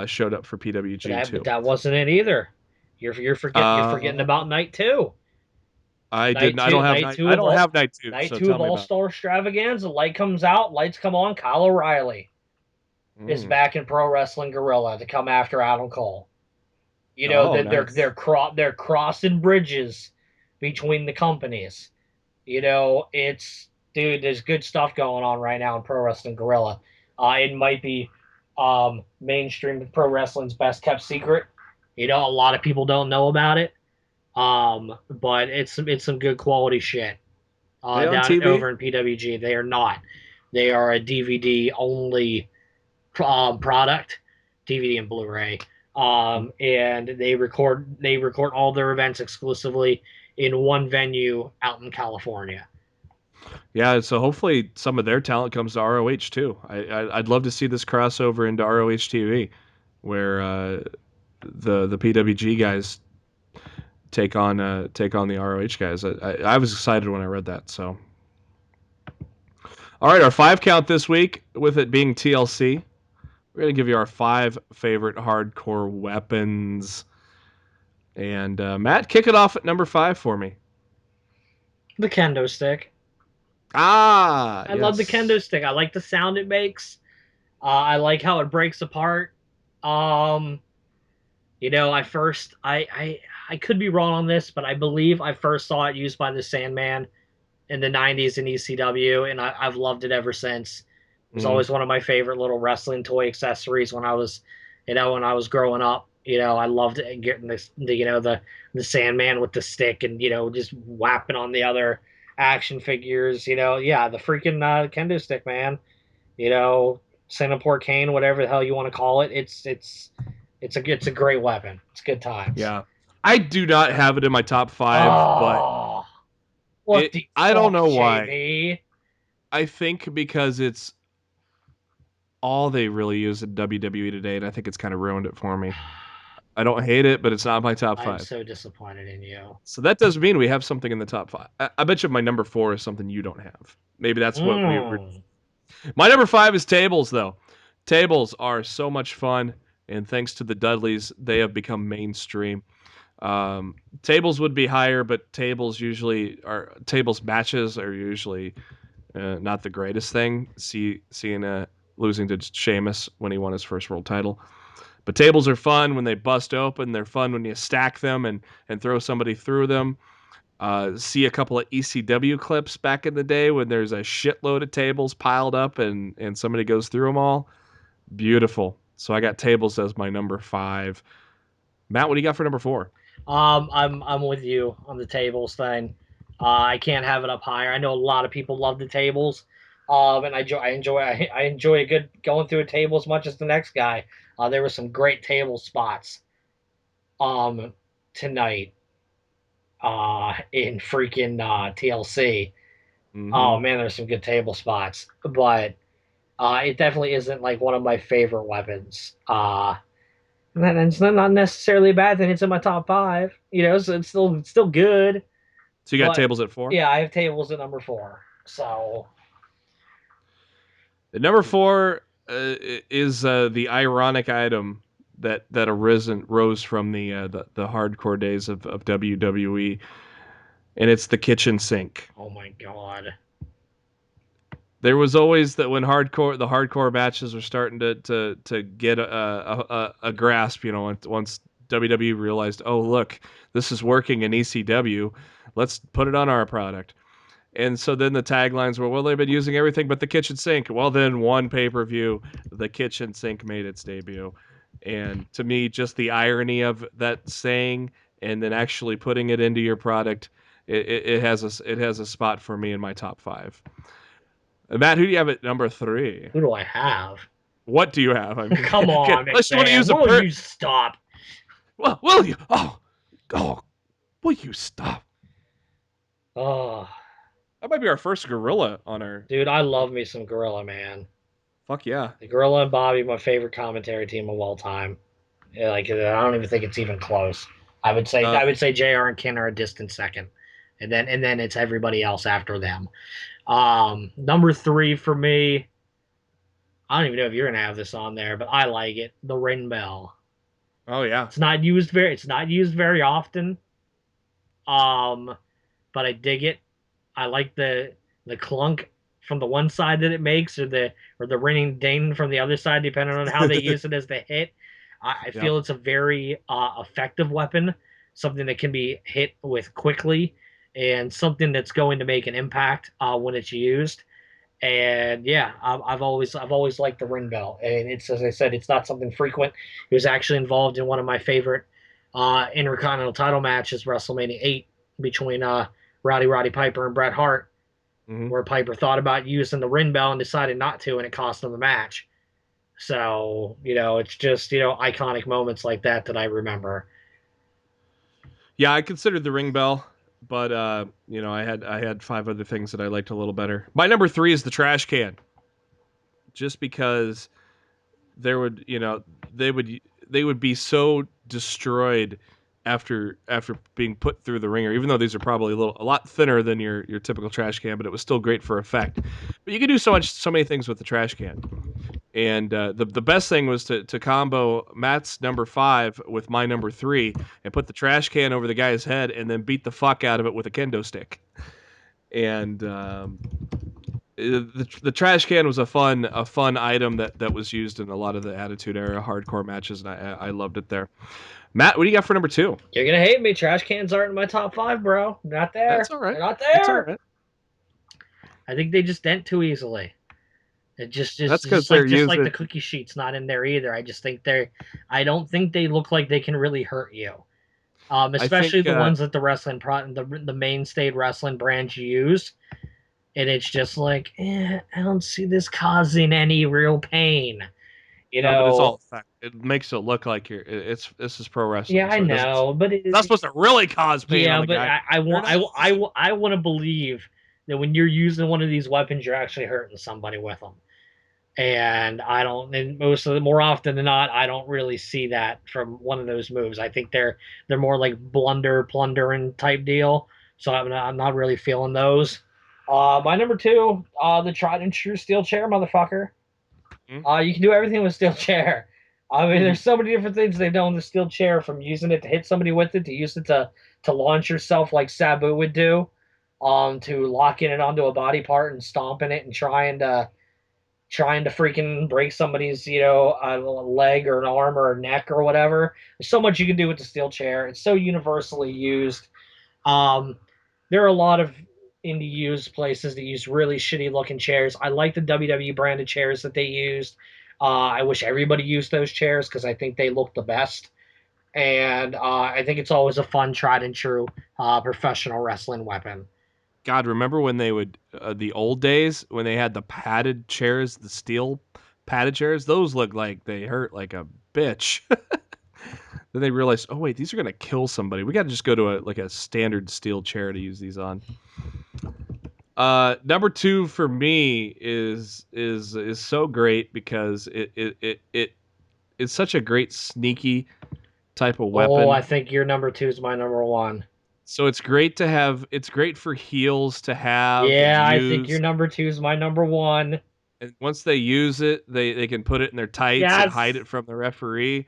showed up for PWG But too. that wasn't it either. You're forgetting about night two. I didn't. I don't have night. I don't have night two. Night So two tell of me All about Star Extravaganza. Light comes out, lights come on. Kyle O'Reilly it. is back in Pro Wrestling Guerrilla to come after Adam Cole. You know Oh, that nice. they're crossing bridges between the companies. You know, it's dude. There's good stuff going on right now in Pro Wrestling Guerrilla. It might be mainstream pro wrestling's best kept secret. You know, a lot of people don't know about it. But it's some good quality shit. They on Down TV? over in PWG, they are not. They are a DVD only product, DVD and Blu-ray. And they record all their events exclusively in one venue out in California. Yeah, so hopefully some of their talent comes to ROH too. I'd love to see this crossover into ROH TV, where the PWG guys take on the ROH guys. I was excited when I read that. So, all right, our 5 count this week, with it being TLC, we're gonna give you our 5 favorite hardcore weapons. And Matt, kick it off at number 5 for me. The kendo stick. I love the Yes. kendo stick. I like the sound it makes. I like how it breaks apart. Um, you know, I could be wrong on this, but I believe I first saw it used by the Sandman in the 90s in ECW, and I've loved it ever since. It was Mm. always one of my favorite little wrestling toy accessories when I was, when I was growing up. You know, I loved it, getting the Sandman with the stick and, just whapping on the other action figures. Yeah, the freaking kendo stick, man. Singapore cane, whatever the hell you want to call it. It's a great weapon. It's good times. Yeah. I do not have it in my top 5, but Oh, what the I don't fuck, know why. JB? I think because it's all they really use in WWE today, and I think it's kind of ruined it for me. I don't hate it, but it's not my top I'm 5. so disappointed in you. So that does mean we have something in the top 5. I bet you my number 4 is something you don't have. Maybe that's what we were. My number 5 is tables, though. Tables are so much fun, and thanks to the Dudleys, they have become mainstream. Tables would be higher, but tables matches are usually not the greatest thing. Seeing losing to Sheamus when he won his first world title. But tables are fun when they bust open. They're fun when you stack them and throw somebody through them. See a couple of ECW clips back in the day when there's a shitload of tables piled up and somebody goes through them all. Beautiful. So I got tables as my number 5. Matt, what do you got for number 4? I'm with you on the tables thing. I can't have it up higher. I know a lot of people love the tables, and I enjoy a good going through a table as much as the next guy. There were some great table spots um tonight in freaking TLC. Mm-hmm. Oh man, there's some good table spots, but it definitely isn't like one of my favorite weapons. And it's not necessarily a bad thing. It's in my top five, so it's still good. So you got But tables at 4? yeah, I have tables at number four. So At number 4 is the ironic item that rose from the hardcore days of WWE, and it's the kitchen sink. oh my god, There was always that when the hardcore matches were starting to get a grasp, once WWE realized, oh look, this is working in ECW, let's put it on our product. And so then the taglines were, well, they've been using everything but the kitchen sink. Well, then one pay-per-view, the kitchen sink made its debut. And to me, just the irony of that saying and then actually putting it into your product, it has a spot for me in my top 5. Matt, who do you have at number 3? who do I have? What do you have? I mean, Come okay, on, unless you want to McMahon, use a will you stop? Well, will you? Oh, will you stop? Oh, That might be our first gorilla on our. dude, I love me some Gorilla, man. Fuck yeah. The Gorilla and Bobby, my favorite commentary team of all time. Yeah, like I don't even think it's even close. I would say Uh, I would say JR and Ken are a distant second, and then it's everybody else after them. Number three for me, I don't even know if you're gonna have this on there, but I like it. The ring bell. oh yeah. It's not used very often. Um, but I dig it. I like the clunk from the one side that it makes, or the ringing ding from the other side, depending on how they use it as the hit. I Yep. feel it's a very effective weapon, something that can be hit with quickly, and something that's going to make an impact when it's used. And yeah, I've always liked the ring bell, and it's, as I said, it's not something frequent. It was actually involved in one of my favorite Intercontinental title matches, WrestleMania 8, between Roddy Piper and Bret Hart, Hmm. where Piper thought about using the ring bell and decided not to, and it cost him the match. So it's just iconic moments like that I remember. Yeah, I considered the ring bell, but I had 5 other things that I liked a little better. My number 3 is the trash can, just because there would you know they would be so destroyed after being put through the ringer, even though these are probably a lot thinner than your typical trash can, but it was still great for effect. But you can do so many things with the trash can. And the best thing was to combo Matt's number 5 with my number 3 and put the trash can over the guy's head and then beat the fuck out of it with a kendo stick. And the trash can was a fun item that was used in a lot of the Attitude Era hardcore matches, and I loved it there. Matt, what do you got for number 2? You're gonna hate me. Trash cans aren't in my top five, bro. Not That's there. all right. They're not It's all there. right. I think they just dent too easily. It just That's because just they're like just like using. the cookie sheet's not in there either. I just think they're. I don't think they look like they can really hurt you. I Especially think the ones that the mainstay wrestling brands use, and it's just like, I don't see this causing any real pain. You no, but it's know, all effect. It makes it look like this is pro yeah, wrestling, I so it doesn't. It's know, but not supposed to really cause pain on yeah, the but guy. I They're want not. I want to believe that when you're using one of these weapons, you're actually hurting somebody with them. And I don't, and more often than not, I don't really see that from one of those moves. I think they're more like plundering type deal. So I'm not really feeling those. My number two, the tried and true steel chair, motherfucker. You can do everything with steel chair. I mean, Mhm. there's so many different things they've done with the steel chair, from using it to hit somebody with it, to use it to launch yourself like Sabu would do, to locking it onto a body part and stomping it and trying to freaking break somebody's a leg or an arm or a neck or whatever. There's so much you can do with the steel chair. It's so universally used. Um, there are a lot of indie used places that use really shitty looking chairs. I like the WWE branded chairs that they used. I wish everybody used those chairs because I think they look the best. And I think it's always a fun, tried and true professional wrestling weapon. God, remember when they would the old days when they had the padded chairs, the steel padded chairs? Those looked like they hurt like a bitch. Then they realized, oh wait, these are gonna kill somebody. We got to just go to a standard steel chair to use these on. Number two for me is so great because it's such a great sneaky type of Oh, I weapon. think your number two is my number one. So it's great to have. It's great for heels to have and Yeah, I think your use. number two is my number one. And once they use it, they can put it in their tights and hide Yes. it from the referee.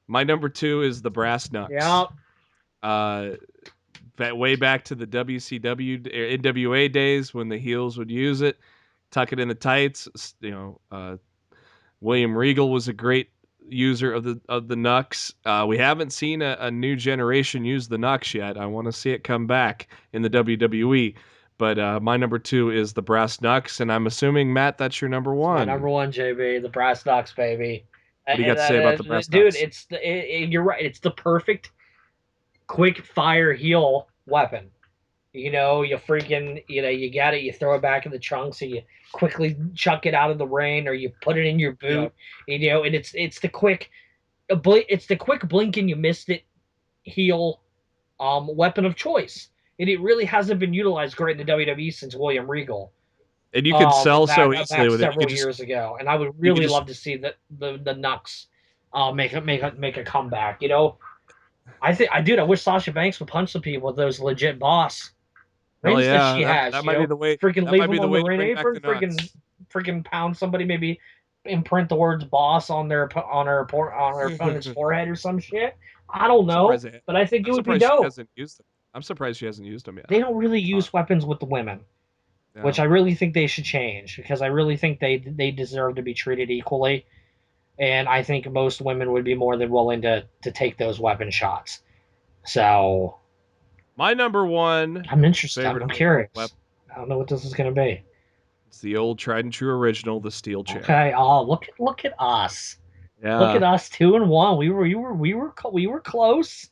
My number two is the brass knucks. Yep. Uh, that way back to the WCW or NWA days when the heels would use it, tuck it in the tights. William Regal was a great user of the knucks. We haven't seen a new generation use the knucks yet. I want to see it come back in the WWE. But my number two is the brass knucks, and I'm assuming Matt, that's your number It's my number one. one, JB, the brass knucks, baby. What do you got to say about the brass Dude, knucks? you're right. It's the perfect quick fire heel weapon. You freaking, you got it, you throw it back in the trunk, so you quickly chuck it out of the rain, or you put it in your Yeah. boot, and it's the quick blink and you missed it heel weapon of choice. And it really hasn't been utilized great in the WWE since William Regal. And you can sell Back so easily back with it. several years ago, and I would You could really just love to see the Nux make a comeback. I wish Sasha Banks would punch some people with those legit boss hell rings that yeah, she has. that might be the way. Freaking That leave might be them the on the way to ring bring back apron, the knucks. freaking pound somebody, maybe imprint the words "boss" on her opponent's forehead or some shit. I don't I'm surprised know, they. but I think it I'm would be surprised she dope. hasn't used them. I'm surprised she hasn't used them yet. They don't really Uh, use weapons with the women, which yeah. I really think they should change because I really think they deserve to be treated equally, and I think most women would be more than willing to take those weapon shots. So My number one I'm interested. favorite I'm Hulk curious. weapon I don't know what this is going to be. is the old tried and true original, the steel chair. Okay. Oh, look at us. Look at Yeah. us, 2-1. We were close. We were close.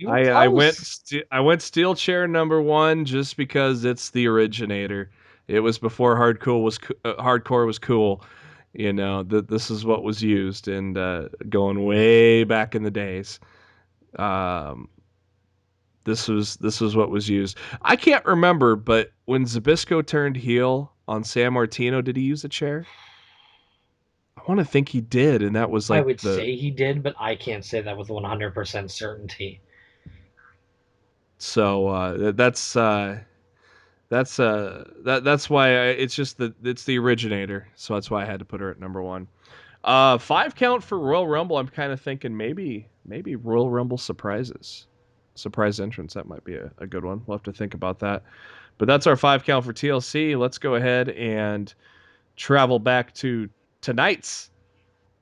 I went steel chair number one just because it's the originator. It was before hardcore was cool. This is what was used, and going way back in the days. Um, this was what was used. I can't remember, but when Zabisco turned heel on San Martino, did he use a chair? I want to think he did, and that was I like would the say he did, but I can't say that with 100% certainty. so that's why it's the originator. So that's why I had to put her at number one. Five count for Royal Rumble. I'm kind of thinking maybe Royal Rumble surprise entrance. That might be a good one. We'll have to think about that. But that's our five count for TLC. Let's go ahead and travel back to tonight's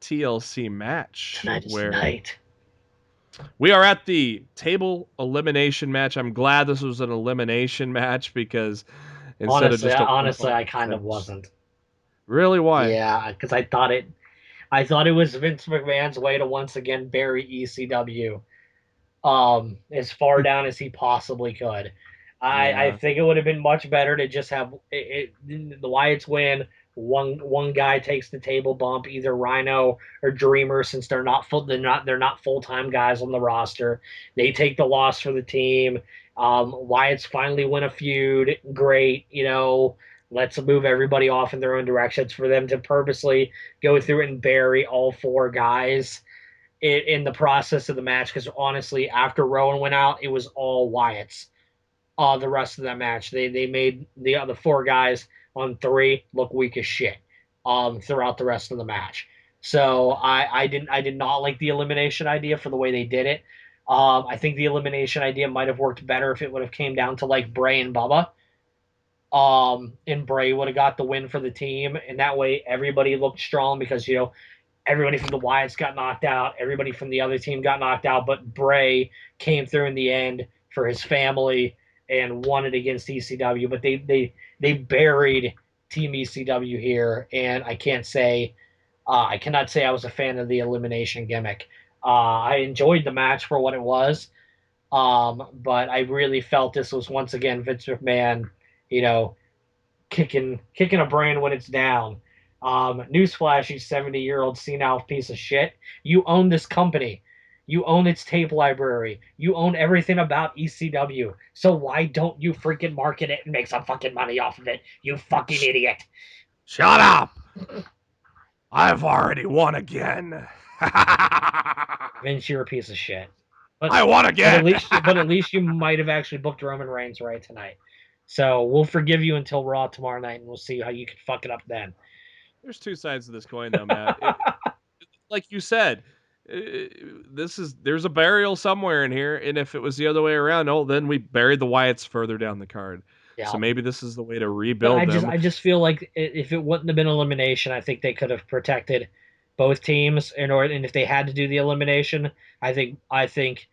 TLC match Tonight is the where night. we are at the table elimination match. I'm glad this was an elimination match because instead of Honestly, just a one honestly, fall I kind of finish. wasn't. Really, why? Yeah, because I thought it was Vince McMahon's way to once again bury ECW as far down as he possibly could. I Yeah. think it would have been much better to just have the Wyatts win. One guy takes the table bump, either Rhino or Dreamer, since they're not full-time guys on the roster. They take the loss for the team. Wyatt's finally win a feud. Great, let's move everybody off in their own directions. For them to purposely go through and bury all four guys in the process of the match, because honestly, after Rowan went out, it was all Wyatt's. The rest of that match, they made the other four guys on three look weak as shit. Throughout the rest of the match. So I did not like the elimination idea for the way they did it. I think the elimination idea might have worked better if it would have came down to like Bray and Bubba. And Bray would have got the win for the team, and that way everybody looked strong because everybody from the Wyatts got knocked out. Everybody from the other team got knocked out, but Bray came through in the end for his family and won it against ECW. But they buried Team ECW here, and I can't say I cannot say I was a fan of the elimination gimmick. I enjoyed the match for what it was, but I really felt this was once again Vince McMahon, you know, kicking a brand when it's down. Newsflash, you 70-year-old senile piece of shit. You own this company. You own its tape library. You own everything about ECW. So why don't you freaking market it and make some fucking money off of it? You fucking idiot. Shut up! I've already won again. Vince, you're a piece of shit. But I won again. but at least you might have actually booked Roman Reigns right tonight. So we'll forgive you until Raw tomorrow night, and we'll see how you can fuck it up then. There's two sides to this coin, though, Matt. Like you said, there's a burial somewhere in here, and if it was the other way around, oh, then we buried the Wyatts further down the card. Yeah. So maybe this is the way to But rebuild them. I just feel like if it wouldn't have been elimination, I think they could have protected both teams. And if they had to do the elimination, I think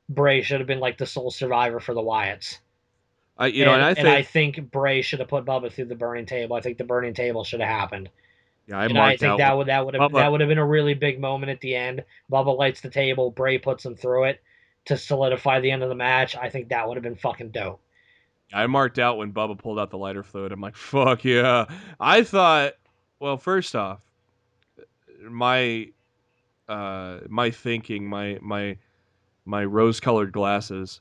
Bray should have been like the sole survivor for the Wyatts. And I think Bray should have put Bubba through the burning table. I think the burning table should have happened. Yeah, I think that would have been a really big moment at the end. Bubba lights the table, Bray puts him through it to solidify the end of the match. I think that would have been fucking dope. I marked out when Bubba pulled out the lighter fluid. I'm like, fuck yeah. I thought, well, first off, my thinking, my rose-colored glasses,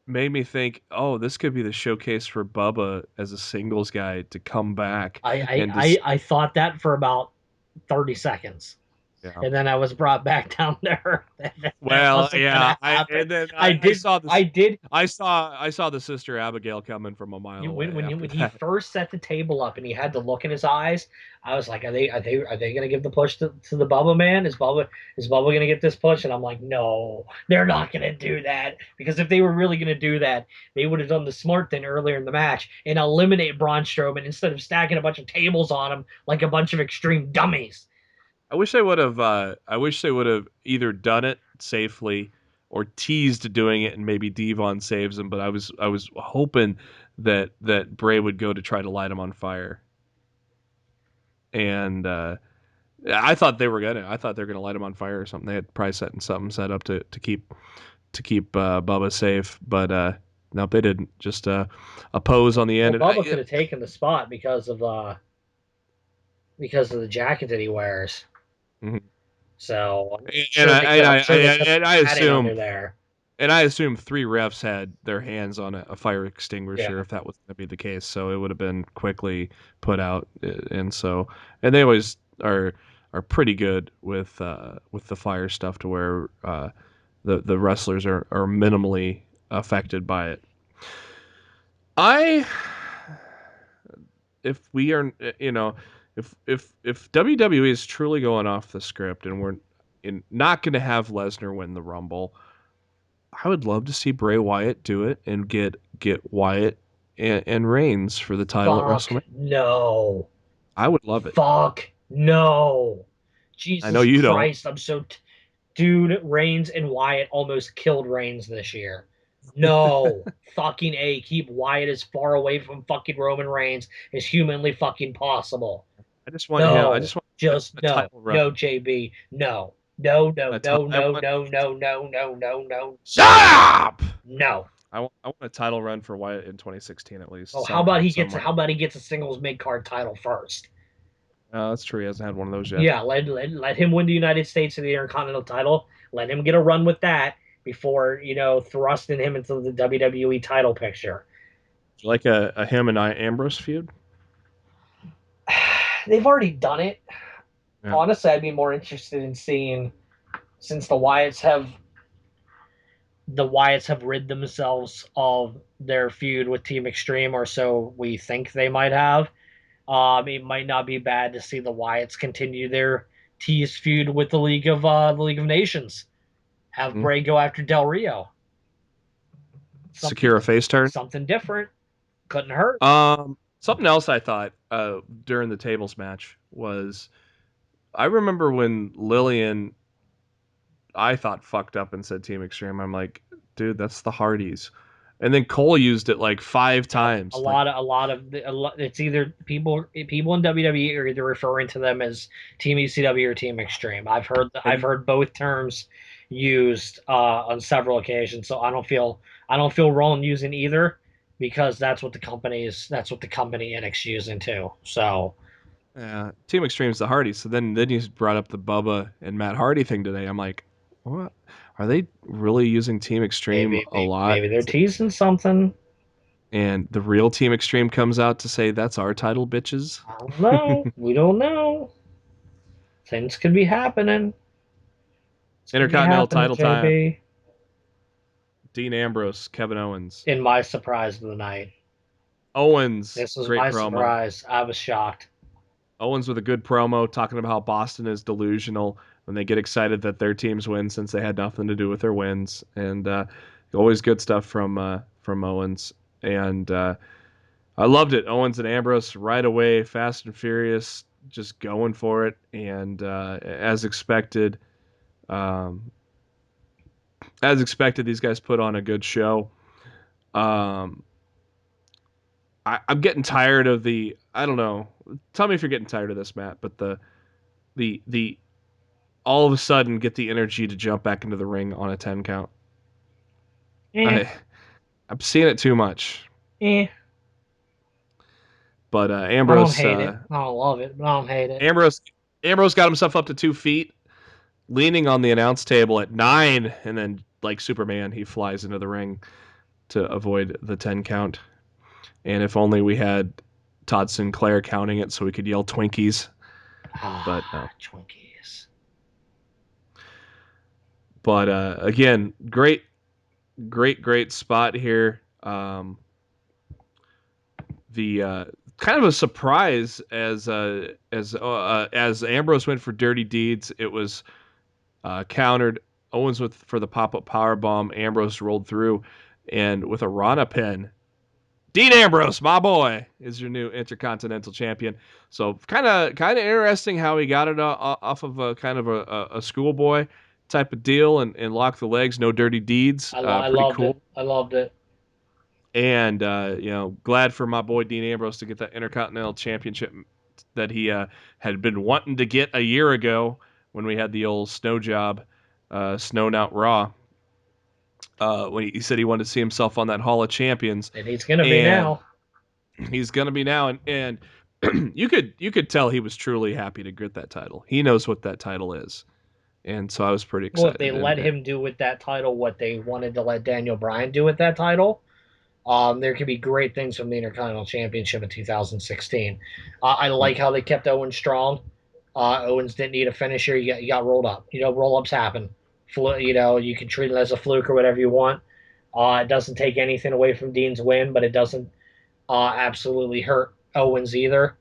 made me think, oh, this could be the showcase for Bubba as a singles guy to come back. I thought that for about 30 seconds. Yeah. And then I was brought back down there. Well, yeah, I saw the Sister Abigail coming from a mile away. When he first set the table up and he had the look in his eyes, I was like, are they going to give the push to the Bubba man? Is Bubba going to get this push? And I'm like, no, they're not going to do that, because if they were really going to do that, they would have done the smart thing earlier in the match and eliminate Braun Strowman instead of stacking a bunch of tables on him like a bunch of extreme dummies. I wish they would have either done it safely or teased doing it, and maybe Devon saves him. But I was hoping that Bray would go to try to light him on fire, and I thought they were gonna light him on fire or something. They had probably something set up to keep Bubba safe, but nope, they didn't. Just a pose on the end. Well, Bubba could have taken the spot because of the jacket that he wears. Mm-hmm. So, I assume three refs had their hands on a fire extinguisher if that was going to be the case. So it would have been quickly put out, and they always are pretty good with the fire stuff to where the wrestlers are minimally affected by it. If we are, if WWE is truly going off the script and we're not going to have Lesnar win the Rumble, I would love to see Bray Wyatt do it and get Wyatt and Reigns for the title at WrestleMania. No, I would love it. Fuck no, Jesus! I know you Christ, don't. I'm so, dude. Reigns and Wyatt almost killed Reigns this year. No, fucking A. Keep Wyatt as far away from fucking Roman Reigns as humanly fucking possible. I just want no, JB. No. No. Shut up! No. I want a title run for Wyatt in 2016 at least. Oh, how about he gets a singles mid-card title first? That's true. He hasn't had one of those yet. Yeah, let him win the United States and the Intercontinental title. Let him get a run with that before, thrusting him into the WWE title picture. Like a him and Ambrose feud? They've already done it. Yeah. Honestly, I'd be more interested in seeing, since the Wyatts have rid themselves of their feud with Team Extreme, or so we think they might have. It might not be bad to see the Wyatts continue their tease feud with the League of Nations. Have Bray go after Del Rio. Secure a face turn. Something different. Couldn't hurt. Something else I thought during the tables match was, I remember when Lillian, I thought, fucked up and said Team Extreme. I'm like, dude, that's the Hardys. And then Cole used it like 5 Yep. times. Like, It's either people in WWE are either referring to them as Team ECW or Team Extreme. I've and heard both terms used on several occasions, so I don't feel wrong using either because that's what the company Enix using too. So Team Extreme's the Hardys. So then you brought up the Bubba and Matt Hardy thing today. I'm like, what? Are they really using Team Extreme a lot? maybe they're teasing something. And the real Team Extreme comes out to say that's our title, bitches. I don't know. We don't know. Things could be happening. It's could be Intercontinental happening, title time. JB. Dean Ambrose, Kevin Owens. In my surprise of the night. Owens, This was great my promo. surprise. I was shocked. Owens with a good promo talking about how Boston is delusional when they get excited that their teams win since they had nothing to do with their wins. And always good stuff from Owens. And I loved it. Owens and Ambrose right away, fast and furious, just going for it. And um, as expected, these guys put on a good show. Um, I'm getting tired of the. I don't know. Tell me if you're getting tired of this, Matt. But the all of a sudden get the energy to jump back into the ring on a 10 count. Eh, I'm seeing it too much. eh. But I don't Ambrose, hate it. I don't love it, but I don't hate it. Ambrose got himself up to 2 feet, leaning on the announce table at 9, and then like Superman, he flies into the ring to avoid the 10 count. And if only we had Todd Sinclair counting it so we could yell Twinkies. But no. Twinkies. But again, great spot here. The kind of a surprise as Ambrose went for dirty deeds. It was countered. Owens for the pop-up power bomb. Ambrose rolled through, and with a Rana pin, Dean Ambrose, my boy, is your new Intercontinental Champion. So kind of interesting how he got it off of a kind of a schoolboy type of deal and lock the legs, no dirty deeds. I Pretty loved cool. it. I loved it. And glad for my boy Dean Ambrose to get that Intercontinental Championship that he had been wanting to get a year ago when we had the old snow job, snowing out Raw. When he said he wanted to see himself on that Hall of Champions, And he's gonna be now. He's gonna be now, and you could tell he was truly happy to get that title. He knows what that title is, and so I was pretty excited. Well, if they let him do with that title what they wanted to let Daniel Bryan do with that title, there could be great things from the Intercontinental Championship in 2016. I like how they kept Owens strong. Owens didn't need a finisher. You got rolled up. Roll ups happen. You can treat it as a fluke or whatever you want. It doesn't take anything away from Dean's win, but it doesn't absolutely hurt Owens either.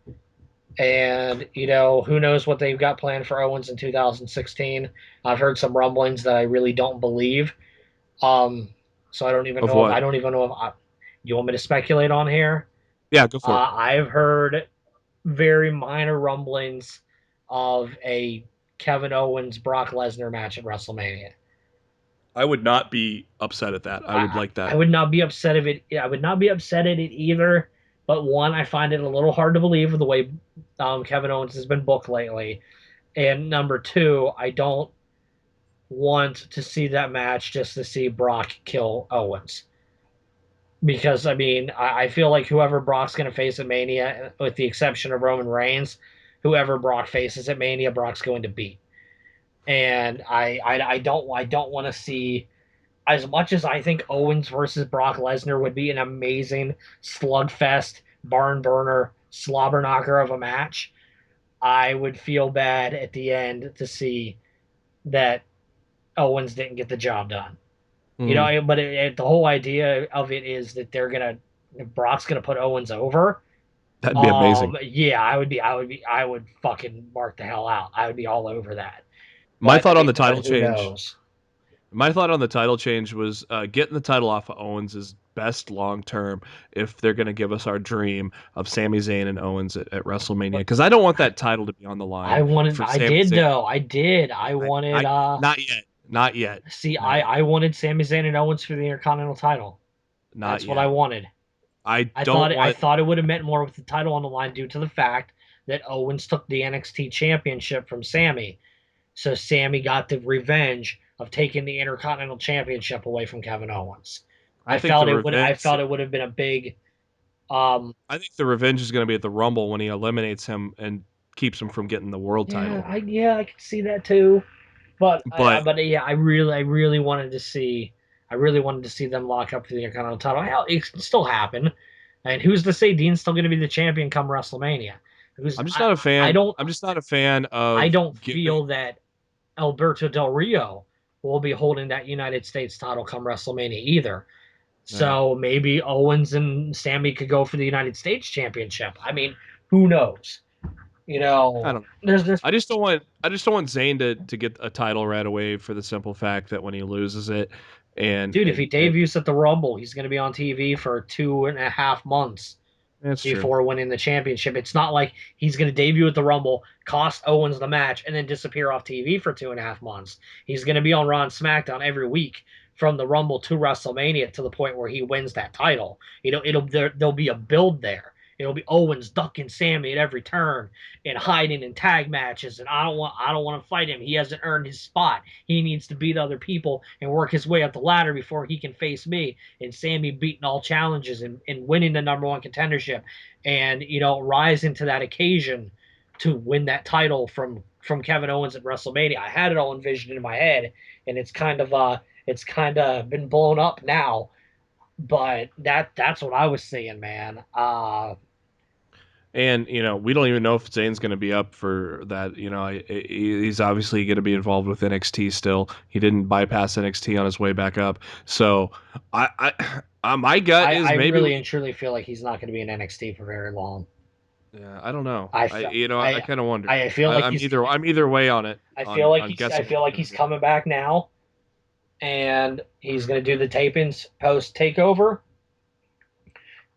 And, who knows what they've got planned for Owens in 2016. I've heard some rumblings that I really don't believe. So I don't even know. I don't even know if you want me to speculate on here. Yeah, go for it. I've heard very minor rumblings of a Kevin Owens Brock Lesnar match at WrestleMania. I would not be upset at that. I would like that. I would not be upset of it. I would not be upset at it either. But one, I find it a little hard to believe with the way Kevin Owens has been booked lately. And number two, I don't want to see that match just to see Brock kill Owens. Because, I feel like whoever Brock's going to face at Mania, with the exception of Roman Reigns, whoever Brock faces at Mania, Brock's going to beat. And I don't want to see, as much as I think Owens versus Brock Lesnar would be an amazing slugfest, barn burner, slobber knocker of a match, I would feel bad at the end to see that Owens didn't get the job done. But the whole idea of it is that Brock's gonna put Owens over. That'd be amazing. Yeah, I would fucking mark the hell out. I would be all over that. My thought on the title change. My thought on the title change was getting the title off of Owens is best long term if they're going to give us our dream of Sami Zayn and Owens at WrestleMania, because I don't want that title to be on the line. I wanted not yet. See, I wanted Sami Zayn and Owens for the Intercontinental title. Not That's what yet. I wanted. I I don't thought I want. thought it would have meant more with the title on the line due to the fact that Owens took the NXT championship from Sammy. So Sammy got the revenge of taking the Intercontinental Championship away from Kevin Owens. I think the I revenge. felt it would have been a big um I think the revenge is going to be at the Rumble when he eliminates him and keeps him from getting the world title. I could see that too. But But yeah, I really wanted to see them lock up for the Intercontinental title. Hell, it can still happen. And who's to say Dean's still going to be the champion come WrestleMania? Who's I'm just not a I fan. don't I'm just not a fan I of don't giving. feel that Alberto Del Rio will be holding that United States title come WrestleMania either. Right. So maybe Owens and Sammy could go for the United States Championship. I mean, who knows? You I know, don't. there's this I just don't want. I just don't want Zayn to get a title right away for the simple fact that when he loses it, and dude. If he and debuts at the Rumble, he's going to be on TV for 2.5 months that's true. before winning the championship. It's not like he's going to debut at the Rumble, cost Owens the match, and then disappear off TV for 2.5 months. He's going to be on Raw and SmackDown every week from the Rumble to WrestleMania to the point where he wins that title. There'll be a build there. It'll be Owens ducking Sammy at every turn and hiding in tag matches. And I don't want to fight him. He hasn't earned his spot. He needs to beat other people and work his way up the ladder before he can face me. And Sammy beating all challenges and winning the number one contendership and rising to that occasion to win that title from Kevin Owens at WrestleMania. I had it all envisioned in my head, and it's kind of been blown up now. But that's what I was seeing, man. And we don't even know if Zayn's going to be up for that. He's obviously going to be involved with NXT still. He didn't bypass NXT on his way back up. So my gut is I maybe really and truly feel like he's not going to be in NXT for very long. yeah, I don't know. I I kind of wonder. I feel like I'm either way on it. On I guessing feel he's like going to he's be. coming back now, and he's going to do the tapings post takeover.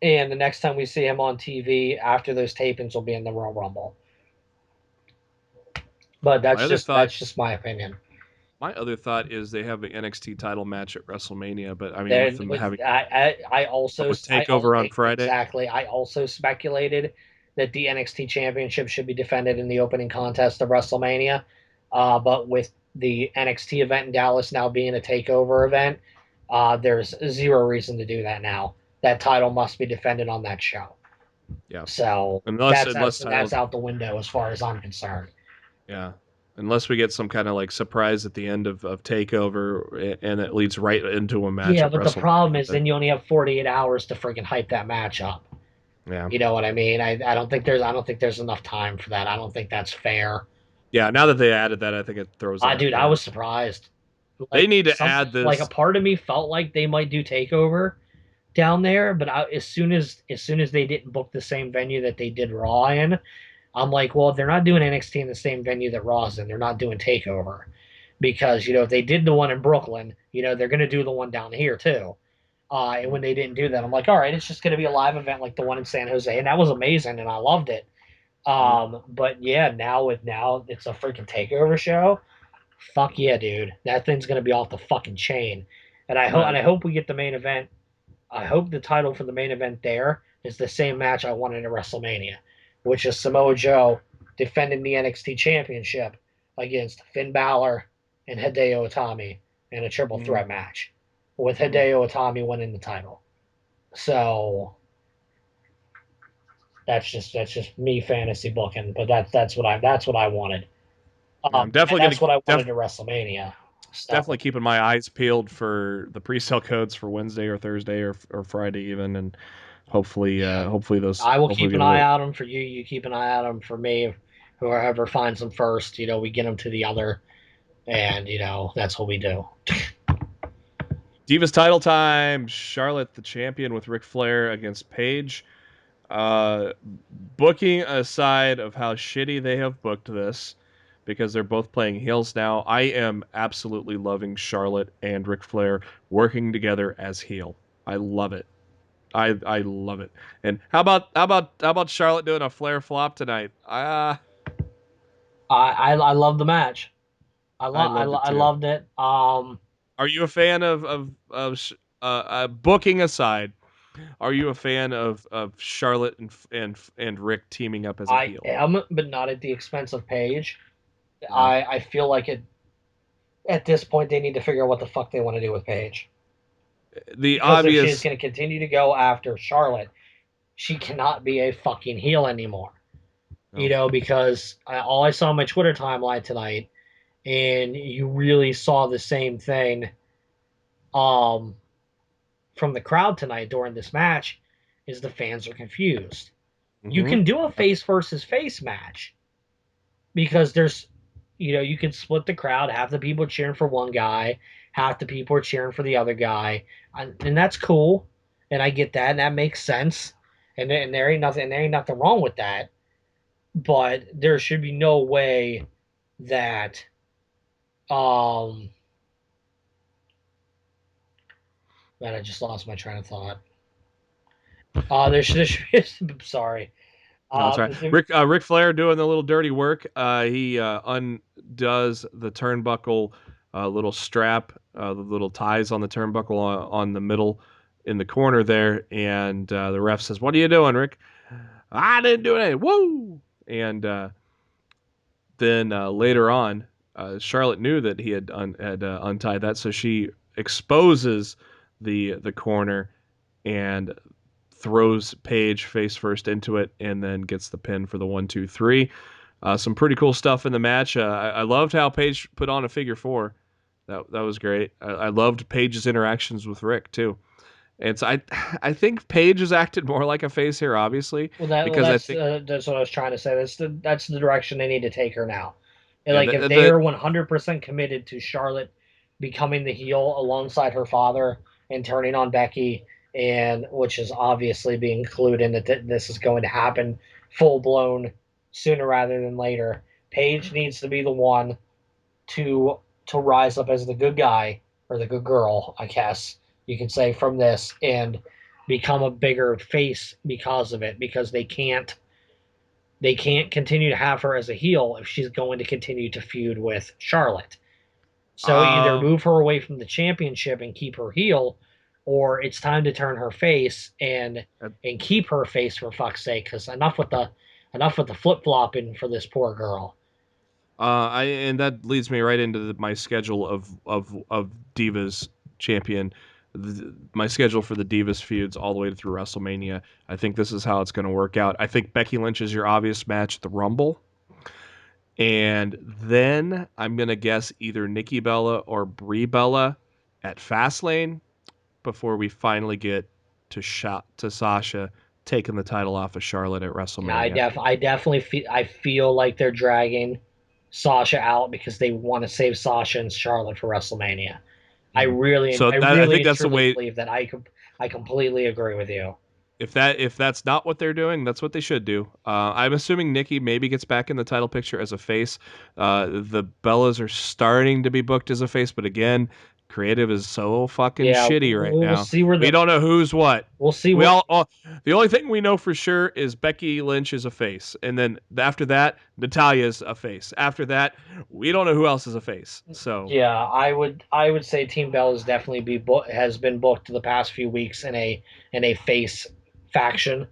And the next time we see him on TV after those tapings will be in the Royal Rumble. But My other thought. that's just my opinion. My other thought is they have the NXT title match at WrestleMania, but I mean, There with them with having I also with Takeover on Friday. exactly I also speculated that the NXT Championship should be defended in the opening contest of WrestleMania, but with the NXT event in Dallas now being a takeover event, there's zero reason to do that now. That title must be defended on that show. Yeah, So unless that's title. out the window as far as I'm concerned. Yeah, unless we get some kind of like surprise at the end of Takeover, and it leads right into a match Yeah, at but the problem WrestleMania. is then you only have 48 hours to freaking hype that match up. Yeah, You know what I mean? I don't think there's enough time for that. I don't think that's fair. yeah. Now that they added that, I think it throws that. Dude, I was surprised. They need to Some add like a this. part of me felt like they might do takeover down there, but as soon as they didn't book the same venue that they did Raw in, I'm like, well, if they're not doing NXT in the same venue that Raw's in, they're not doing takeover because if they did the one in Brooklyn, they're gonna do the one down here too. And when they didn't do that, I'm like, all right, it's just gonna be a live event like the one in San Jose, and that was amazing, and I loved it. Mhm. But yeah, now it's a freaking takeover show. Fuck yeah, dude. That thing's gonna be off the fucking chain. Right. I hope we get the main event. I hope the title for the main event there is the same match I wanted at WrestleMania, which is Samoa Joe defending the NXT championship against Finn Balor and Hideo Itami in a triple Mhm. threat match, with Mhm. Hideo Itami winning the title. So that's just me fantasy booking, but that's what I wanted. Yeah, I'm And definitely that's what I gonna wanted at WrestleMania. definitely So keeping my eyes peeled for the pre-sale codes for Wednesday or Thursday or Friday even, and yeah, hopefully those I will hopefully keep we an get a eye little. out them for you. You keep an eye out them for me. Whoever finds them first, we get them to the other, and that's what we do. Divas title time. Charlotte the champion with Ric Flair against Paige. Uh, Booking aside of how shitty they have booked this, because they're both playing heels now, I am absolutely loving Charlotte and Ric Flair working together as heel. I love it. I love it. And how about Charlotte doing a Flair flop tonight? I love the match. I loved it I too. loved it. Are you a fan of booking aside, are you a fan of Charlotte and Rick teaming up as a I heel? am, but not at the expense of Paige. Mhm. I feel like at this point they need to figure out what the fuck they want to do with Paige. The Because if she's obvious, going to continue to go after Charlotte, she cannot be a fucking heel anymore. no. Because all I saw on my Twitter timeline tonight, and you really saw the same thing um, from the crowd tonight during this match, is the fans are confused. You Hmm. can do a face versus face match because you can split the crowd. Half the people are cheering for one guy, half the people are cheering for the other guy, and that's cool. And I get that, and that makes sense. And there ain't nothing wrong with that. But there should be no way that um man, I just lost my train of thought. Sorry. No, that's right. There, Ric Flair doing the little dirty work. He undoes the turnbuckle little strap, the little ties on the turnbuckle on the middle in the corner there, and the ref says, "What are you doing, Rick?" I didn't do anything. Woo! And then later on, Charlotte knew that he had untied that, so she exposes the corner and throws Paige face first into it, and then gets the pin for the 1, 2, 3. Some pretty cool stuff in the match. I loved how Paige put on a figure four. That was great. I loved Paige's interactions with Rick too. And so I think Paige has acted more like a face here, obviously, because I think that's what I was trying to say. That's the direction they need to take her now. And yeah like if they are 100% committed to Charlotte becoming the heel alongside her father and turning on Becky, and which is obviously being included in that this is going to happen full blown sooner rather than later. Paige needs to be the one to rise up as the good guy or the good girl, I guess you can say, from this and become a bigger face because of it, because they can't continue to have her as a heel if she's going to continue to feud with Charlotte. So either uh, move her away from the championship and keep her heel, or it's time to turn her face and keep her face, for fuck's sake. Because enough with the flip flopping for this poor girl. and that leads me right into my schedule of Divas champion. My schedule for the Divas feuds all the way through WrestleMania. I think this is how it's going to work out. I think Becky Lynch is your obvious match at the Rumble, and then I'm going to guess either Nikki Bella or Brie Bella at Fastlane before we finally get to Sasha taking the title off of Charlotte at Yeah, WrestleMania. I definitely feel like they're dragging Sasha out because they want to save Sasha and Charlotte for WrestleMania. Mhm. So I I really think and that's the truly way. believe that. I completely agree with you. If that's not what they're doing, that's what they should do. I'm assuming Nikki maybe gets back in the title picture as a face. The Bellas are starting to be booked as a face, but again, creative is so fucking Yeah, shitty right we'll now. see where We don't know who's what. we'll see We what all the only thing we know for sure is Becky Lynch is a face, and then after that, Natalia's a face. After that, we don't know who else is a face. So yeah, I would say Team Bell has definitely has been booked the past few weeks in a face faction.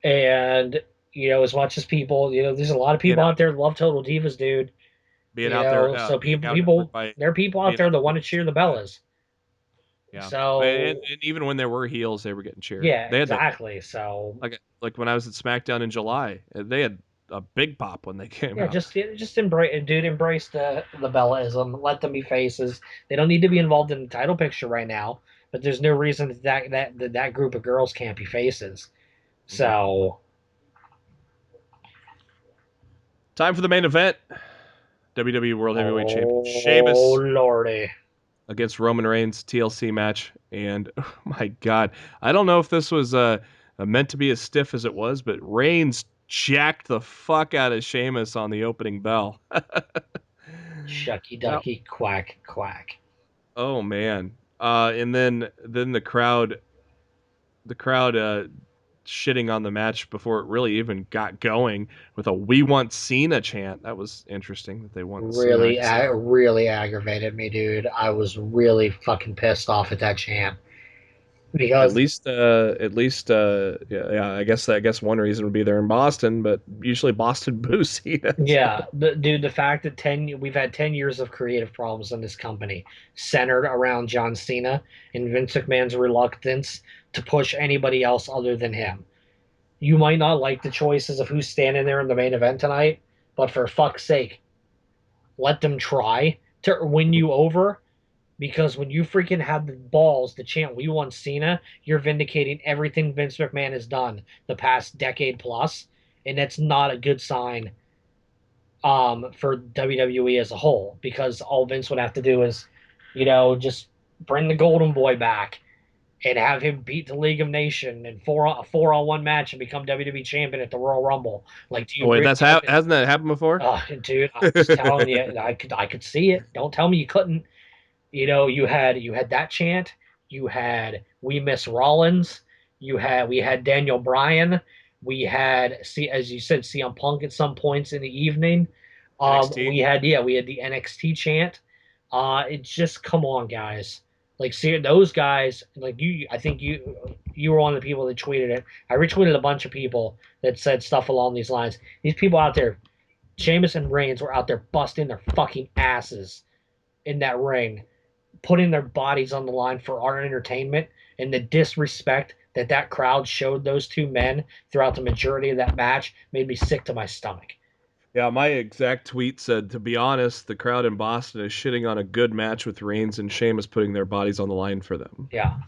And as much as people, there's a lot of being people out out there that love Total Divas, dude. being out there So being outnumbered people by there are people out being there that want outnumbered to by cheer the 6 guys. Bellas. Yeah, and, So and even when there were heels, they were getting cheered. yeah, They had the exactly. So like when I was at Smackdown in July, they had a big pop when they came yeah, out. just embrace the Bellism. Let them be faces. They don't need to be involved in the title picture right now. But there's no reason that group of girls can't be faces. Hmm. So Time for the main event: WWE World Heavyweight Champion oh Sheamus lordy. against Roman Reigns TLC match. And oh my God, I don't know if this was meant to be as stiff as it was, but Reigns jacked the fuck out of Sheamus on the opening bell. Shucky That ducky quack quack. oh man. And then the crowd shitting on the match before it really even got going with a "We want Cena" chant. That was interesting that they want Cena because Really aggravated me, dude. I was really fucking pissed off at that chant. because yeah. I guess one reason would be they're in Boston, but usually Boston boos Cena. yeah, the fact that we've had 10 years of creative problems in this company centered around John Cena and Vince McMahon's reluctance to push anybody else other than him. You might not like the choices of who's standing there in the main event tonight, but for fuck's sake, let them try to win you over. Because when you freaking have the balls to chant "We want Cena," you're vindicating everything Vince McMahon has done the past decade plus, and that's not a good sign for WWE as a whole. Because all Vince would have to do is, just bring the Golden Boy back and have him beat the League of Nations in a 4-on-1 match and become WWE champion at the Royal Rumble. Like, do Oh you wait, really? hasn't that happened before? Dude, I'm just telling you, I could see it. Don't tell me you couldn't. You had that chant. You had "We Miss Rollins." We had Daniel Bryan. We had, see, as you said, CM Punk at some points in the evening. NXT. We had the NXT chant. It's just, come on, guys. Like, see those guys. Like, I think you were one of the people that tweeted it. I retweeted a bunch of people that said stuff along these lines. These people out there, Sheamus and Reigns, were out there busting their fucking asses in that ring, putting their bodies on the line for our entertainment, and the disrespect that crowd showed those two men throughout the majority of that match made me sick to my stomach. Yeah, my exact tweet said, to be honest, the crowd in Boston is shitting on a good match with Reigns and Sheamus putting their bodies on the line for them. Yeah,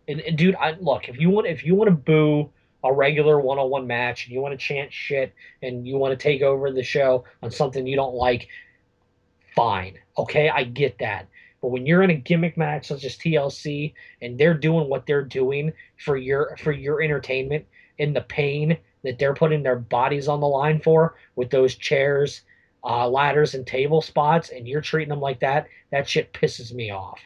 and dude, look, if you want to boo a regular one-on-one match and you want to chant shit and you want to take over the show on something you don't like, fine. Okay, I get that. But when you're in a gimmick match such as TLC and they're doing what they're doing for your entertainment and the pain that they're putting their bodies on the line for with those chairs, ladders, and table spots, and you're treating them like that, that shit pisses me off.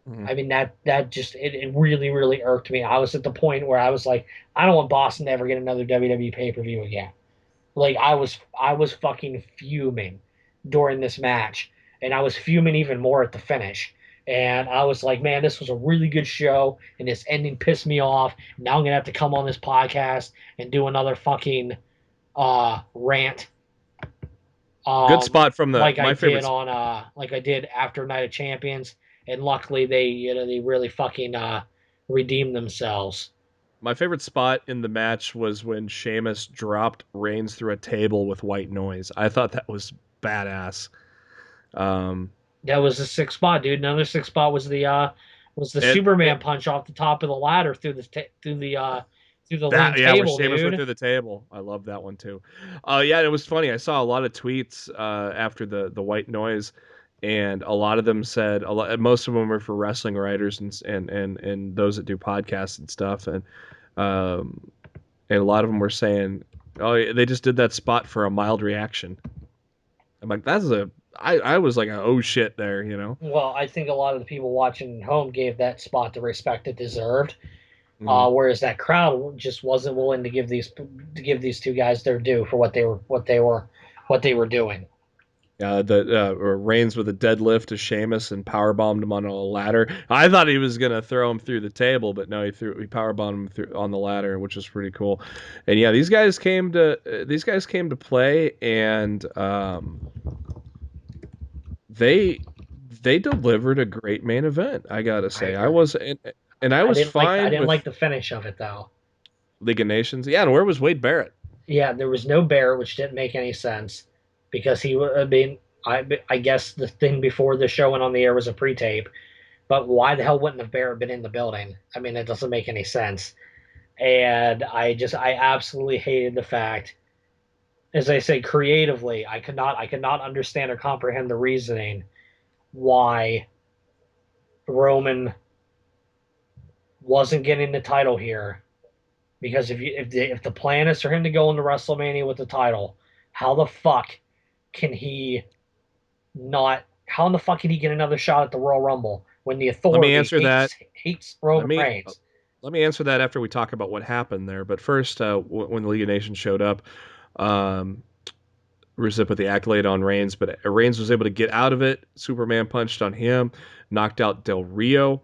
Mhm. I mean, that just, it really really irked me. I was at the point where I was like, I don't want Boston to ever get another WWE pay-per-view again. Like, I was fucking fuming during this match, and I was fuming even more at the finish. And I was like, man, this was a really good show, and this ending pissed me off. Now I'm gonna have to come on this podcast and do another fucking rant, Good spot from the like I my did favorite on like I did after Night of Champions. And luckily they really fucking redeemed themselves. my favorite spot in the match was when Sheamus dropped Reigns through a table with white noise. I thought that was badass. Um, That was the sixth spot, dude. Another sixth spot was the it, Superman it punch off the top of the ladder through the lean That yeah, where table, Sheamus went dude. through the table. I love that one too. Yeah, it was funny. I saw a lot of tweets after the white noise, and a lot of them said a lot. Most of them were for wrestling writers and those that do podcasts and stuff, um, and a lot of them were saying, "Oh, yeah, they just did that spot for a mild reaction." I'm like, that's a. I was like, oh shit, there, you know. Well, I think a lot of the people watching at home gave that spot the respect it deserved, Mhm. whereas that crowd just wasn't willing to give these two guys their due for what they were doing. The Reigns with a deadlift to Sheamus and power bombed him on a ladder. I thought he was gonna throw him through the table, but no, he power bombed him through on the ladder, which was pretty cool. And yeah, these guys came to play, and they they delivered a great main event. I gotta I say, I agree. was and I I was didn't like I fine didn't like with the finish of it though. League of Nations. Yeah, and where was Wade Barrett? Yeah, there was no bear, which didn't make any sense because I mean, I guess the thing before the show went on the air was a pre-tape, but why the hell wouldn't the bear have been in the building? I mean, it doesn't make any sense. And I absolutely hated the fact, as I say, creatively, I could not understand or comprehend the reasoning why Roman wasn't getting the title here. Because if the plan is for him to go into WrestleMania with the title, how the fuck can he not? How in the fuck can he get another shot at the Royal Rumble when the Let me Authority answer that. hates Let Roman me Reigns? let me answer that after we talk about what happened there. But first, when the League of Nations showed up, um, Rusev put the accolade on Reigns, but Reigns was able to get out of it. Superman punched on him, knocked out Del Rio.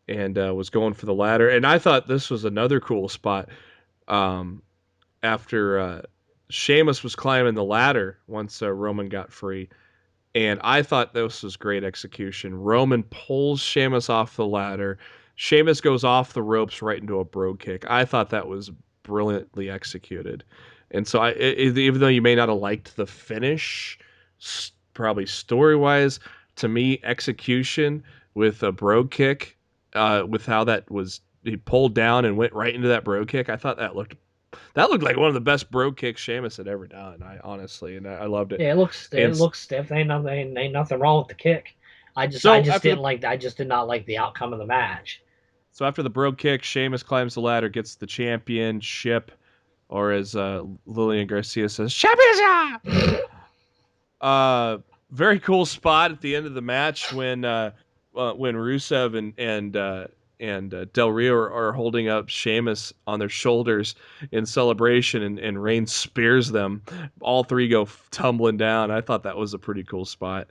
and was going for the ladder. And I thought this was another cool spot. Um, after Sheamus was climbing the ladder once Roman got free. And I thought this was great execution. Roman pulls Sheamus off the ladder. Sheamus goes off the ropes right into a bro kick. I thought that was brilliantly executed. And so, even though you may not have liked the finish, probably story wise, to me, execution with a bro kick, with how that was, he pulled down and went right into that bro kick. I thought that looked like one of the best bro kicks Sheamus had ever done. I honestly, and I loved it. Yeah, it And looks stiff. Ain't nothing wrong with the kick. I so just after the didn't like I just did not like the outcome of the match. so after the bro kick, Sheamus climbs the ladder, gets the championship, or as Lillian Garcia says, championship. Uh, Very cool spot at the end of the match when Rusev and Del Rio are holding up Sheamus on their shoulders in celebration, and Reigns spears them. All three go tumbling down. I thought that was a pretty cool spot.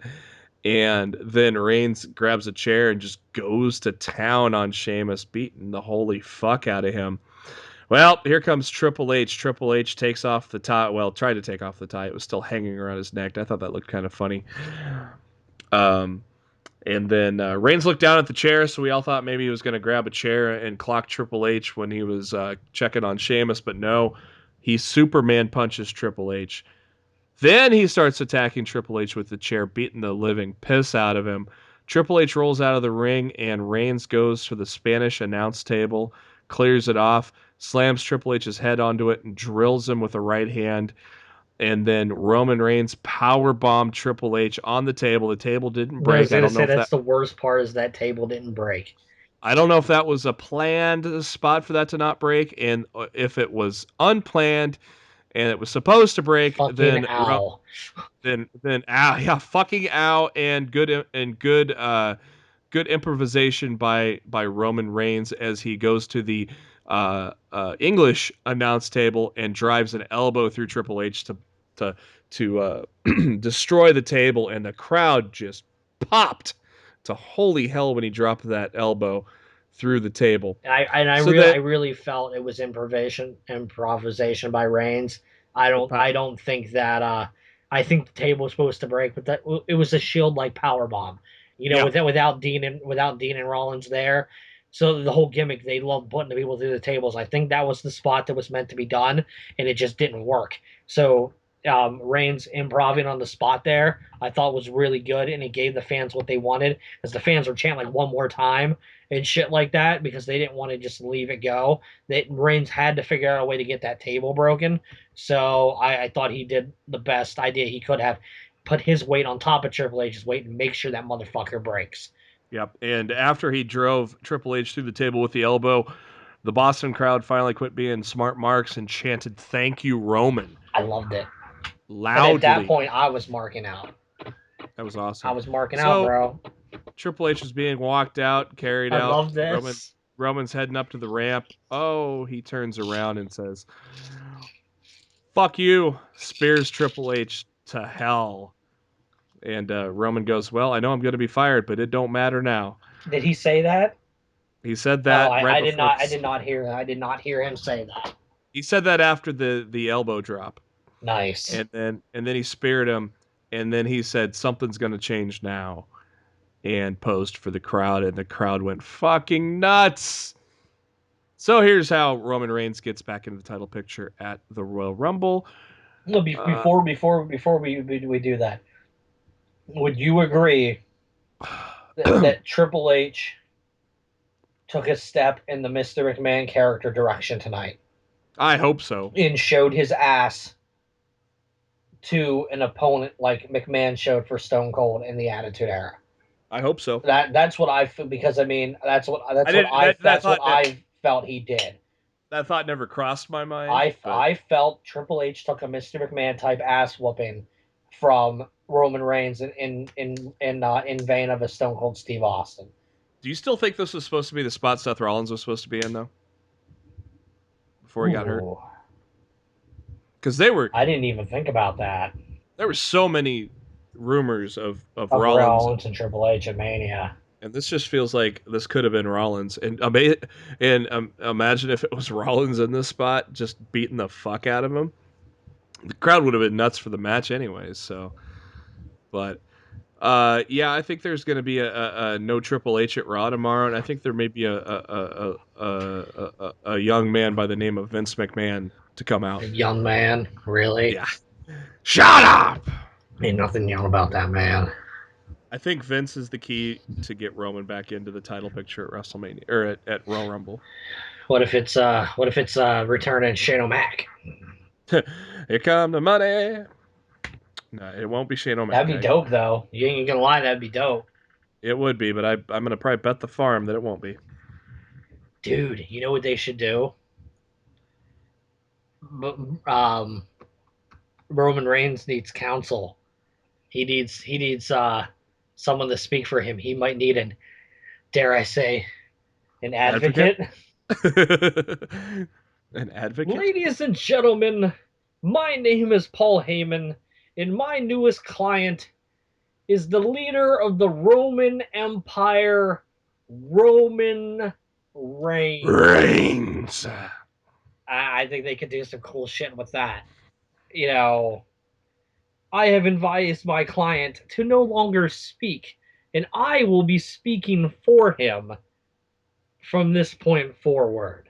And then Reigns grabs a chair and just goes to town on Sheamus, beating the holy fuck out of him. Well, here comes Triple H. Triple H takes off the tie. Well, tried to take off the tie. It was still hanging around his neck. I thought that looked kind of funny. Um, and then Reigns looked down at the chair, so we all thought maybe he was going to grab a chair and clock Triple H when he was checking on Sheamus, but no. He Superman punches Triple H. Then he starts attacking Triple H with the chair, beating the living piss out of him. Triple H rolls out of the ring, and Reigns goes to the Spanish announce table, clears it off, slams Triple H's head onto it, and drills him with a right hand. And then Roman Reigns powerbombed Triple H on the table. The table didn't I was break. I gonna don't know say if that that's the worst part is that table didn't break. I don't know if that was a planned spot for that to not break, and if it was unplanned and it was supposed to break, Fucking owl. then ow, yeah, fucking ow, and good improvisation by Roman Reigns as he goes to the English announce table and drives an elbow through Triple H to destroy the table, and the crowd just popped to holy hell when he dropped that elbow through the table. So I that really felt it was improvisation by Reigns. I don't think that I think the table was supposed to break, but that it was a shield like power bomb. You know, yeah, without Dean and Rollins there. So the whole gimmick, they love putting the people through the tables. I think that was the spot that was meant to be done, and it just didn't work. So Reigns improving on the spot there, I thought was really good, and it gave the fans what they wanted, because the fans were chanting like one more time and shit like that because they didn't want to just leave it go. That Reigns had to figure out a way to get that table broken. So I thought he did the best idea he could have. Put his weight on top of Triple H's weight and make sure that motherfucker breaks. yep. And after he drove Triple H through the table with the elbow, the Boston crowd finally quit being smart marks and chanted "Thank you, Roman" I loved it. And at that loudly. point, I was marking out. That was I awesome. was marking out, So bro. Triple H is being walked out, carried I out. love this. Roman's heading up to the ramp. Oh, he turns around and says, "Fuck you!" Spears Triple H to hell. And Roman goes, "Well, I know I'm going to be fired, but it don't matter now." Did he say that? He said Oh, that right I did before not. I this. did not hear. I did not hear him say that. He said that after the elbow drop, Nice. and then he speared him, and then he said something's going to change now, and posed for the crowd, and the crowd went fucking nuts. So here's how Roman Reigns gets back into the title picture at the Royal Rumble. No, Uh, before we do that, would you agree that Triple H took a step in the Mr. McMahon character direction tonight I hope so. and showed his ass to an opponent like McMahon showed for Stone Cold in the Attitude Era? I hope so. That's what I feel, because I mean I didn't. that's what I felt he did. That thought never crossed my mind. But I felt Triple H took a Mr. McMahon type ass whooping from Roman Reigns in vein of a Stone Cold Steve Austin. do you still think this was supposed to be the spot Seth Rollins was supposed to be in though? Before he got hurt, Ooh, because I didn't even think about that. there were so many rumors of Of Rollins Rollins and Triple H at Mania. And this just feels like this could have been Rollins. Imagine if it was Rollins in this spot, just beating the fuck out of him. The crowd would have been nuts for the match anyways. So, but yeah, I think there's going to be a no Triple H at Raw tomorrow, and I think there may be a young man by the name of Vince McMahon to come out. A young man, really? Yeah, shut up. Ain't nothing young about that man. I think Vince is the key to get Roman back into the title picture at WrestleMania or at Royal Rumble. What if it's returning Shane O'Mac? Here come the money. No, it won't be Shane O'Mac. That'd be dope, though. You ain't gonna lie, that'd be dope. It would be, but I'm gonna probably bet the farm that it won't be. Dude, you know what they should do? Um, Roman Reigns needs counsel. He needs someone to speak for him. He might need an, dare I say, an advocate. An advocate? Ladies and gentlemen, my name is Paul Heyman, and my newest client is the leader of the Roman Empire, Roman Reigns. I think they could do some cool shit with that. You know, I have advised my client to no longer speak, and I will be speaking for him from this point forward.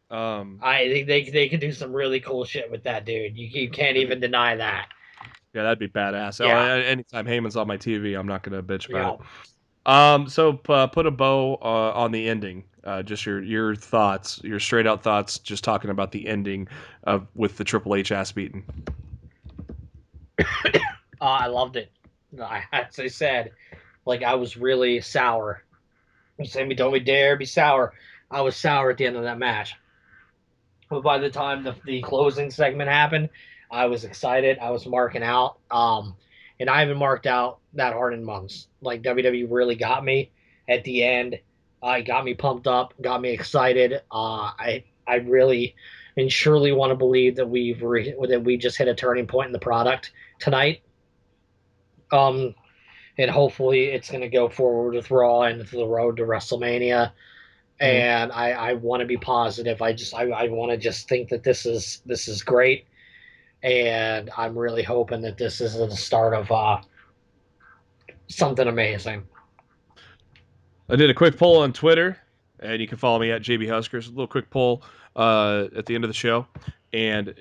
I think they could do some really cool shit with that, dude. You can't even deny that. Yeah, that'd be badass. Yeah. Anytime Heyman's on my TV, I'm not gonna bitch about it. So put a bow on the ending. Just your thoughts, your straight out thoughts, just talking about the ending of with the Triple H ass beating. I loved it. As I said, like I was really sour. Sammy, don't dare be sour. I was sour at the end of that match. But by the time the closing segment happened, I was excited. I was marking out. And I haven't marked out that hard in months. Like WWE really got me at the end. It got me pumped up, got me excited. I really and surely want to believe that we just hit a turning point in the product tonight. And hopefully it's going to go forward with Raw and the road to WrestleMania. And I want to be positive. I want to just think that this is great, and I'm really hoping that this is the start of something amazing. I did a quick poll on Twitter, and you can follow me at JB Huskers. A little quick poll at the end of the show, and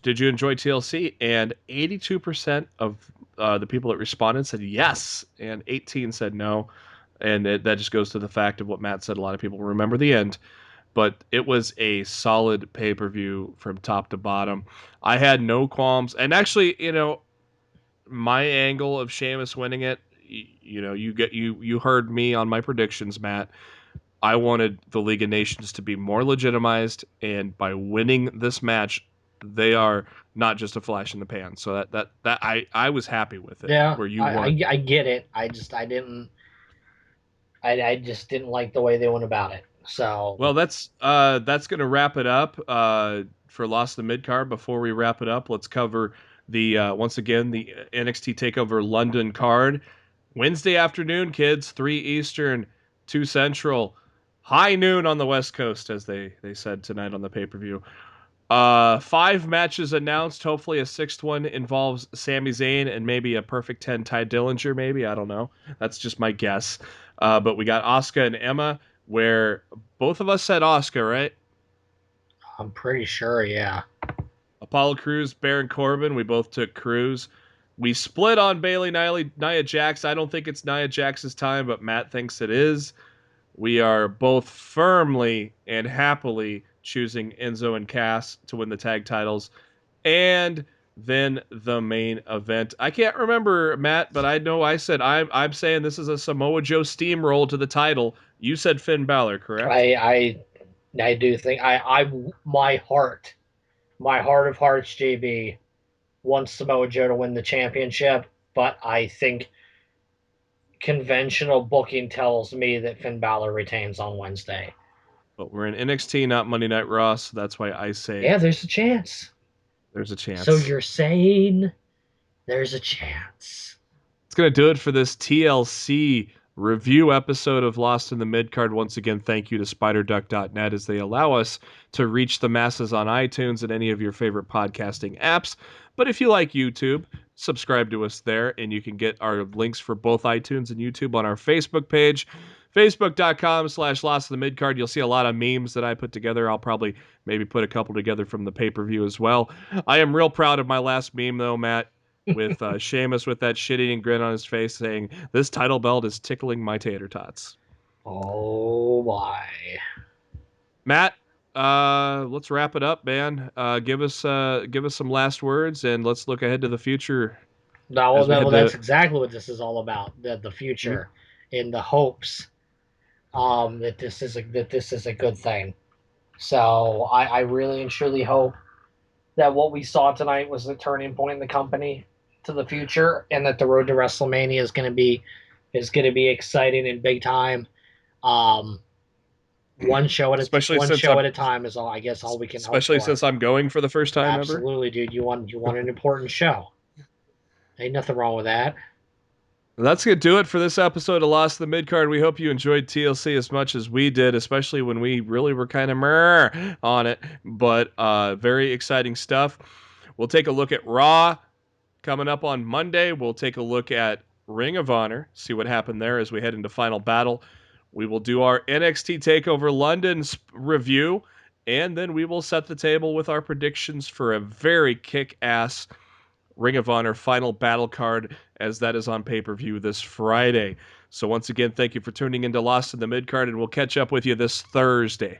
did you enjoy TLC? And 82% of the people that responded said yes, and 18 said no. And that just goes to the fact of what Matt said. A lot of people remember the end, but it was a solid pay-per-view from top to bottom. I had no qualms. And actually, my angle of Sheamus winning it, you heard me on my predictions, Matt. I wanted the League of Nations to be more legitimized, and by winning this match, they are not just a flash in the pan. So that I was happy with it. Yeah, where you won. I get it. I just didn't like the way they went about it. So well, that's going to wrap it up for Lost in the Midcard. Before we wrap it up, let's cover the once again the NXT Takeover London card. Wednesday afternoon, kids, 3 Eastern, 2 Central, high noon on the West Coast, as they said tonight on the pay-per-view. 5 matches announced. Hopefully a 6th one involves Sami Zayn and maybe a perfect 10 Ty Dillinger, maybe. I don't know. That's just my guess. But we got Asuka and Emma, where both of us said Asuka, right? I'm pretty sure, yeah. Apollo Crews, Baron Corbin, we both took Crews. We split on Bayley, Nia Jax. I don't think it's Nia Jax's time, but Matt thinks it is. We are both firmly and happily choosing Enzo and Cass to win the tag titles. And then the main event. I can't remember, Matt, but I know I said I'm saying this is a Samoa Joe steamroll to the title. You said Finn Balor, correct? I do think my heart of hearts, JB, wants Samoa Joe to win the championship, but I think conventional booking tells me that Finn Balor retains on Wednesday. But we're in NXT, not Monday Night Raw, so that's why I say yeah, there's a chance. There's a chance. So you're saying there's a chance. It's going to do it for this TLC review episode of Lost in the Midcard. Once again, thank you to spiderduck.net as they allow us to reach the masses on iTunes and any of your favorite podcasting apps. But if you like YouTube, subscribe to us there, and you can get our links for both iTunes and YouTube on our Facebook page, facebook.com/Lost in the Midcard. You'll see a lot of memes that I put together. I'll probably maybe put a couple together from the pay-per-view as well. I am real proud of my last meme, though, Matt, with Sheamus with that shit-eating grin on his face saying, "This title belt is tickling my tater tots." Oh, my. Matt, let's wrap it up, man. Give us some last words, and let's look ahead to the future. No, that's exactly what this is all about. The future and the hopes that this is a good thing. So I really and truly hope that what we saw tonight was the turning point in the company to the future, and that the road to WrestleMania is going to be exciting and big time. One show at a time is all. I guess all we can. Especially since I'm going for the first time Absolutely, dude. You want an important show. Ain't nothing wrong with that. That's going to do it for this episode of Lost in the Midcard. We hope you enjoyed TLC as much as we did, especially when we really were kind of meh on it. But very exciting stuff. We'll take a look at Raw coming up on Monday. We'll take a look at Ring of Honor, see what happened there as we head into Final Battle. We will do our NXT TakeOver London review, and then we will set the table with our predictions for a very kick-ass Ring of Honor Final Battle card, as that is on pay-per-view this Friday. So once again, thank you for tuning into Lost in the Midcard, and we'll catch up with you this Thursday.